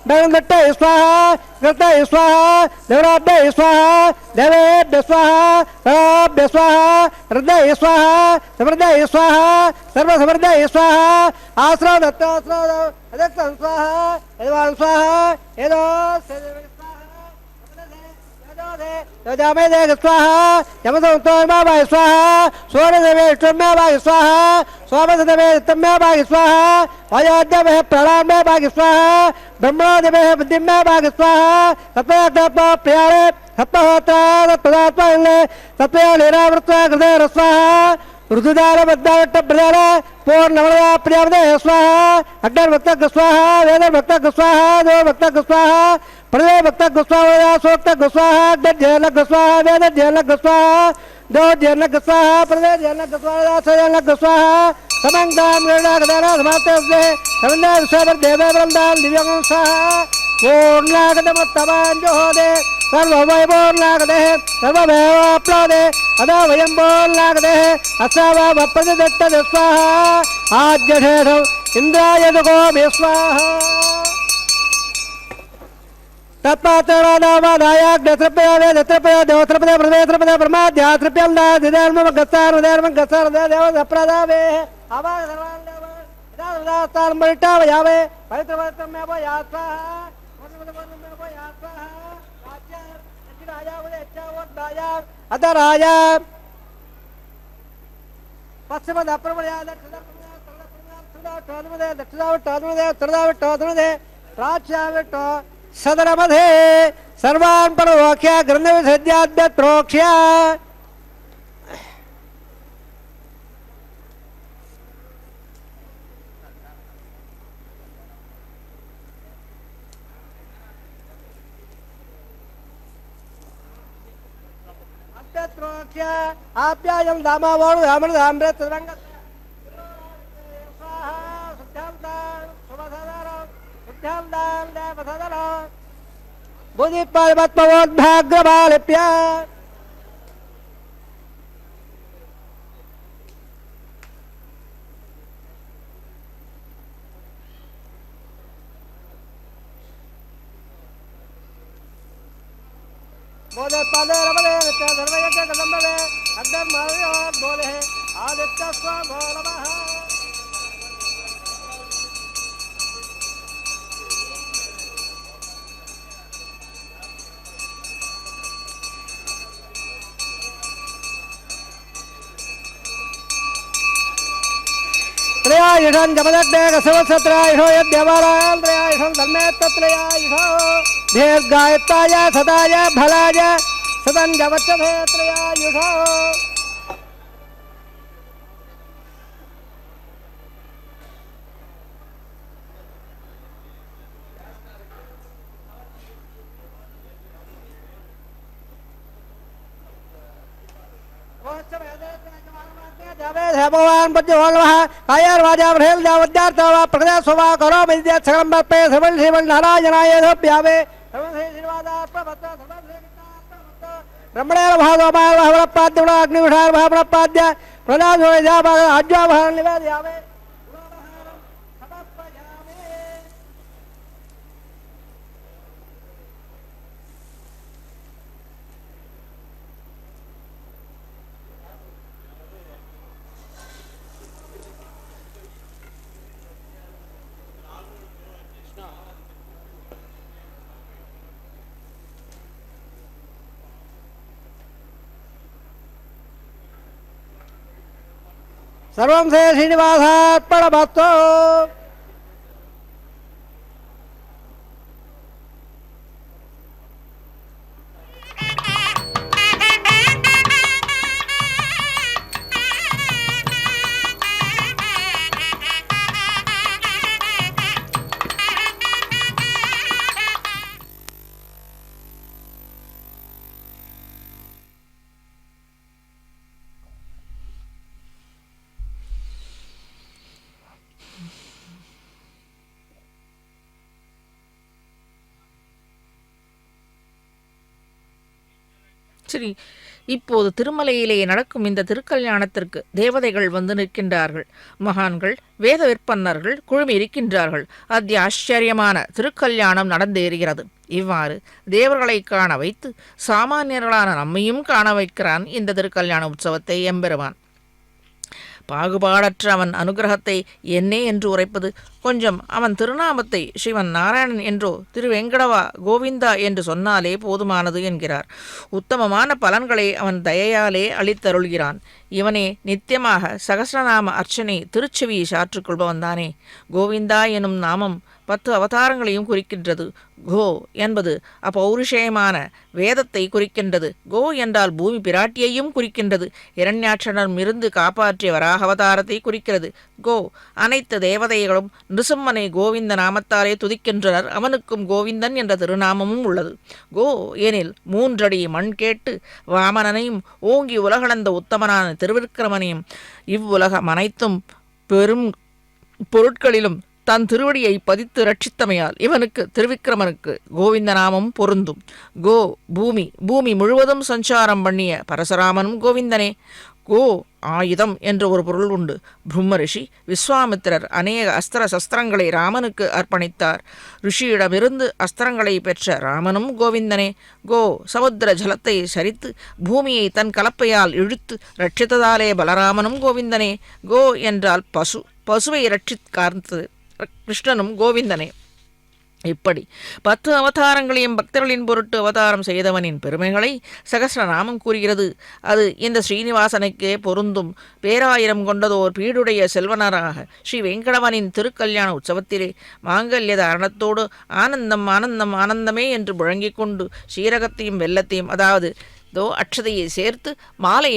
దైవదట్టయ స్వాహ గర్తయ స్వాహ దేవరాభ్య స్వాహ దేవేభ్య స్వాహ సర్వాభ్య స్వాహ హృదయ స్వాహ సమృద్ధయ స్వాహ సర్వసమృద్ధయ స్వాహ ఆశ్రవ దత్తాశ్రవ అదక్తం స్వాహ యజమాన్ స్వాహ ఏదో యజామేదే స్వాహ యమసంతోమాయ స్వాహ సూర్యదేవే ఇష్టమ్యాభాగి స్వాహ సోమసదేవే ఇష్టమ్యాభాగి స్వాహ అయోధ్యమే ప్రణామే భాగి స్వాహ బ్రహ్మదేవే బుద్ధిమ్యాభాగి స్వాహ సత్యాత్మ ప్రియాళే సప్తహోత్ర తత్పదాత్మ సత్యలీరావృత్వ హృదయ స్వాహ ఋతుదార బద్ధావట్ట ప్రధాన పూర్ణమదా ప్రియామదే స్వాహ అగ్నిర్భక్త స్వాహ వేదర్భక్త స్వాహ దేవభక్త స్వాహ ప్రదే భక్త స్వాహ సోక్త స్వాహ అగ్నిర్జల స్వాహ వేదర్జల స్వాహ దేవజల స్వాహ ప్రదే జల స్వాహ సజల స్వాహ సమంగాం గణాగదాన సమాతే సమందా విశ్వర్ దేవ బృందాల్ దివ్యం స్వాహ पूर्णागतमुत्तमाञ्जुहोदे सर्वमय पूर्णागतः सर्वमेवाप्नोदे अदा वयं पूर्णागतः अस्मावप्रतिदत्तः स्वाहा आद्यशेषम् इन्द्राय दुःखो स्वाहा तत्पात्रणादायाग्नत्रपया दत्रपया देवत्रपया प्रदेत्रपया ब्रह्माध्यात्रप्यं दादिधर्मगस्तारदेव आवाग सर्वान्देवतारमल्टावयावे पवित्रवत्रमेव यात्वाः वनवनमेव यात्वाः राज्य दक्षिणायावदे अच्छावद्दाया अतराया पश्चिमदप्रमया दक्षिणावट्टोदनुदे प्राच्यावट्टो सदरमध्ये सर्वान् परवोक्ष्य ग्रन्थविसर्ज्याद्यत्रोक्ष्य अद्यत्रोक्ष्य आप्यायं दामावोणु यामृधाम्रे तदरङ्ग स्वाहा सुध्यान्तान् सुमधदरं सुध्यान्तान् देवधदरं बुद्धिपालपद्मवोद्भाग्रबालिप्य बोले पाले रमले नित्य धर्मयज्ञ कदम्बले अग्निर् मार्योत् बोले आदित्य स्वाभो नमः त्रयायुषं जपदग्ने कसवत्सत्रायुषो यद्यवरान् त्रयायुषं धर्मे तत्रयायुषो दीर्घायुत्ताय सदाय फलाय सदं जवच्चते त्रयायुषो भगवान् पद्यभोगवः कायर्वाजावृहेल जावद्यार्थवा प्रकदा स्वभा करो विद्या सकलं बप्पे सबल श्रीमन् नारायणाय धप्यावे सर्वसे श्रीवादात्मभक्त सर्वसे गीतात्मभक्त ब्रह्मणेन भागवमाय भावनपाद्य अग्निविषार भावनपाद्य प्रदासो जाभाग आज्वाभार निवेदयावे सर्वं से श्रीनिवासार्पणमस्तु சரி, இப்போது திருமலையிலே நடக்கும் இந்த திருக்கல்யாணத்திற்கு தேவதைகள் வந்து நிற்கின்றார்கள். மகான்கள், வேத விற்பன்னர்கள் குழுமி இருக்கின்றார்கள். அதி ஆச்சரியமான திருக்கல்யாணம் நடந்தேறுகிறது. இவ்வாறு தேவர்களை காண வைத்து சாமானியர்களான நம்மையும் காண வைக்கிறான் இந்த திருக்கல்யாண உற்சவத்தை எம்பெருமான். பாகுபாடற்ற அவன் அனுகிரகத்தை என்னே என்று உரைப்பது கொஞ்சம் அவன் திருநாமத்தை ஸ்ரீவன் நாராயணன் என்றோ திருவெங்கடவா கோவிந்தா என்று சொன்னாலே போதுமானது என்கிறார். உத்தமமான பலன்களை அவன் தயையாலே அளித்தருள்கிறான். இவனே நித்தியமாக சகசிரநாம அர்ச்சனை திருச்செவி சாற்றுக்கொள்பவன்தானே. கோவிந்தா எனும் நாமம் 10 அவதாரங்களையும் குறிக்கின்றது. கோ என்பது அப்பௌருஷயமான வேதத்தை குறிக்கின்றது. கோ என்றால் பூமி பிராட்டியையும் குறிக்கின்றது. இரண்யாட்சணம் இருந்து காப்பாற்றிய வராக அவதாரத்தை குறிக்கிறது. கோ அனைத்து தேவதைகளும் நிருசிம்மனை கோவிந்த நாமத்தாலே துதிக்கின்றனர். அவனுக்கும் கோவிந்தன் என்ற திருநாமமும் உள்ளது. கோ எனில் 3 அடி மண் கேட்டு வாமனனையும் ஓங்கி உலகளந்த உத்தமனான திருவிக்கிரமனையும் இவ்வுலகம் அனைத்தும் பெரும் பொருட்களிலும் தன் திருவடியை பதித்து ரட்சித்தமையால் இவனுக்கு திருவிக்கிரமனுக்கு கோவிந்த நாமம் பொருந்தும். கோ பூமி, பூமி முழுவதும் சஞ்சாரம் பண்ணிய பரசுராமனும் கோவிந்தனே. கோ ஆயுதம் என்ற ஒரு பொருள் உண்டு. பிரம்ம ரிஷி விஸ்வாமித்திரர் அநேக அஸ்திர சஸ்திரங்களை ராமனுக்கு அர்ப்பணித்தார். ரிஷியிடமிருந்து அஸ்திரங்களை பெற்ற ராமனும் கோவிந்தனே. கோ சமுத்திர ஜலத்தை சரித்து பூமியை தன் கலப்பையால் இழுத்து ரட்சித்ததாலே பலராமனும் கோவிந்தனே. கோ என்றால் பசு, பசுவை ரட்சிக்கார்த்தது கிருஷ்ணனும் கோவிந்தனே. இப்படி 10 அவதாரங்களையும் பக்தர்களின் பொருட்டு அவதாரம் செய்தவனின் பெருமைகளை சகஸ்ரநாமம் கூறுகிறது. அது இந்த ஸ்ரீனிவாசனுக்கே பொருந்தும். பேராயிரம் கொண்டதோர் பீடுடைய செல்வனராக ஸ்ரீ வெங்கடவனின் திருக்கல்யாண உற்சவத்திலே மாங்கல்ய தாரணத்தோடு ஆனந்தம் ஆனந்தம் ஆனந்தமே என்று முழங்கிக் கொண்டு சீரகத்தையும் வெல்லத்தையும், அதாவது அட்சதையை சேர்த்து மாலை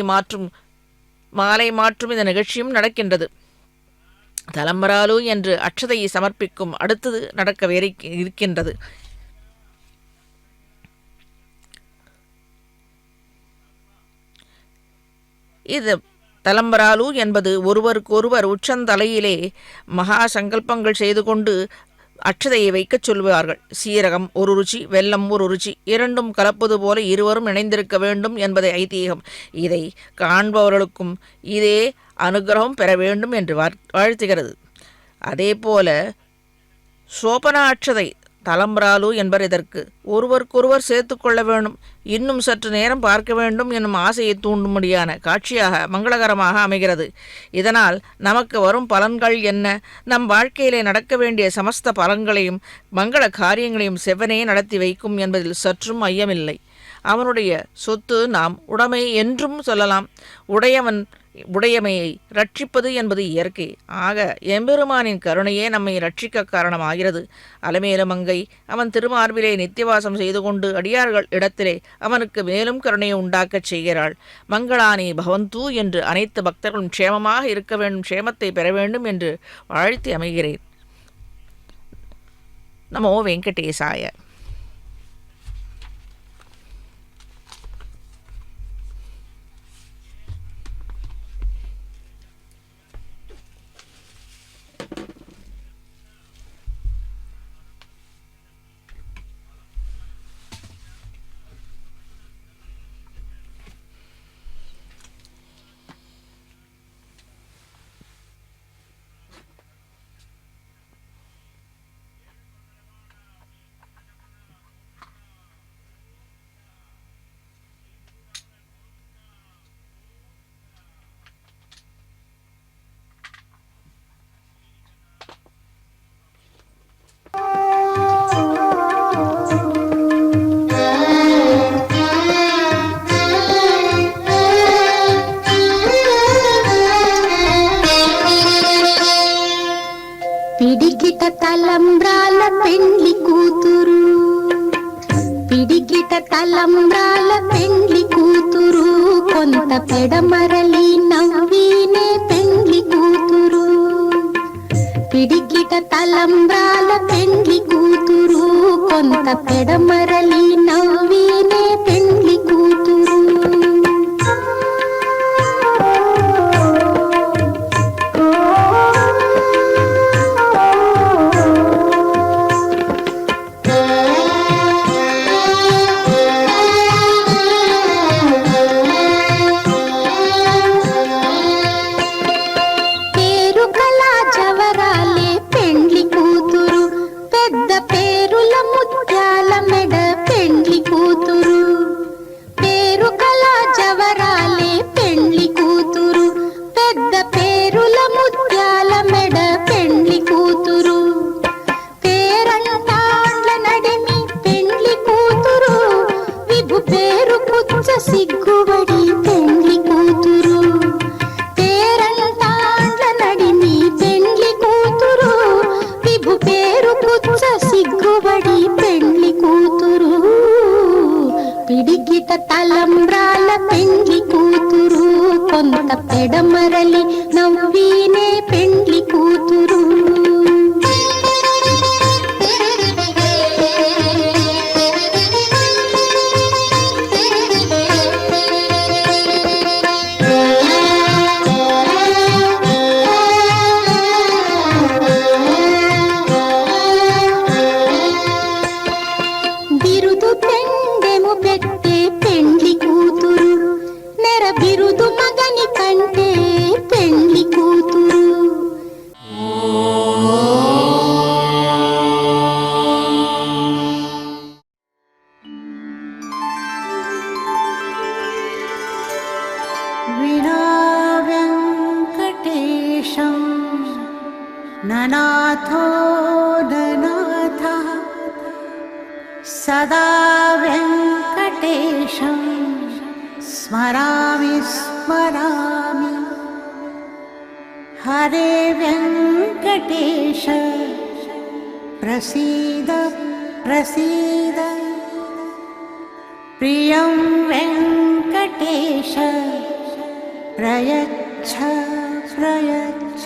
மாற்றும் இந்த நிகழ்ச்சியும் நடக்கின்றது. தலம்பராலு என்று அட்சதையை சமர்ப்பிக்கும் அடுத்தது நடக்க இருக்கின்றது. இது தலம்பராலு என்பது ஒருவருக்கொருவர் உச்சந்தலையிலே மகா சங்கல்பங்கள் செய்து கொண்டு அட்சதையை வைக்கச் சொல்வார்கள். சீரகம் ஒரு ருச்சி, வெல்லம் ஒரு ருச்சி, இரண்டும் கலப்பது போல இருவரும் இணைந்திருக்க வேண்டும் என்பதை ஐதீகம். இதை காண்பவர்களுக்கும் இதே அனுகிரகம் பெற வேண்டும் என்று வாழ்த்துகிறது. அதே போல சோபன அட்சதை தலம்பராலு என்பர் இதற்கு ஒருவருக்கொருவர் சேர்த்து கொள்ள வேண்டும், இன்னும் சற்று நேரம் பார்க்க வேண்டும் என்னும் ஆசையை தூண்டும்படியான காட்சியாக மங்களகரமாக அமைகிறது. இதனால் நமக்கு வரும் பலன்கள் என்ன? நம் வாழ்க்கையிலே நடக்க வேண்டிய சமஸ்த பலன்களையும் மங்கள காரியங்களையும் செவ்வனே நடத்தி வைக்கும் என்பதில் சற்றும் ஐயமில்லை. அவனுடைய சொத்து நாம் உடைமை என்றும் சொல்லலாம். உடையமையை ரட்சிப்பது என்பது இயற்கை. ஆக எம்பெருமானின் கருணையே நம்மை ரட்சிக்க காரணமாகிறது. அலமேலுமங்கை அவன் திருமார்பிலே நித்தியவாசம் செய்து கொண்டு அடியார்கள் இடத்திலே அவனுக்கு மேலும் கருணையை உண்டாக்கச் செய்கிறாள். மங்களானி பவந்து என்று அனைத்து பக்தர்களும் க்ஷேமமாக இருக்க வேண்டும், க்ஷேமத்தை பெற வேண்டும் என்று வாழ்த்தி அமைகிறேன். நமோ வெங்கடேசாய. పిడికిట తలంబ్రాల పెండ్లి కూతురు, పిడికిట తలంబ్రాల పెండ్లి కూతురు, కొంత పెడమరలి నవ్వీనే పెండ్లి కూతురు. పిడికిట తలంబ్రాల పెండ్లి కూతురు, కొంత పెడమరలి నవ్వీనే పెండ్లి కూతురు. సిగ్గుబడి పెండ్లి కూతురు, పేరంటాండ్ల నడిమి పెండ్లి కూతురు, విభు పేరు పుచ్చ సిగ్గుబడి పెండ్లి కూతురు. పిడికిట తలంబ్రాల పెండ్లి కూతురు, కొంత పెడమరలి నవ్వీనే పెండ్లి కూతురు. బిరుదు మగని కంటే పెండ్లి కూతురు. వినా వెంకటేశం ననాథో ననాథః సదా వెంకటేశం స్మరామి స్మరామి. హరే వెంకటేశ ప్రసీద ప్రసీద. ప్రియం వెంకటేశ ప్రయచ్ఛ ప్రయచ్ఛ.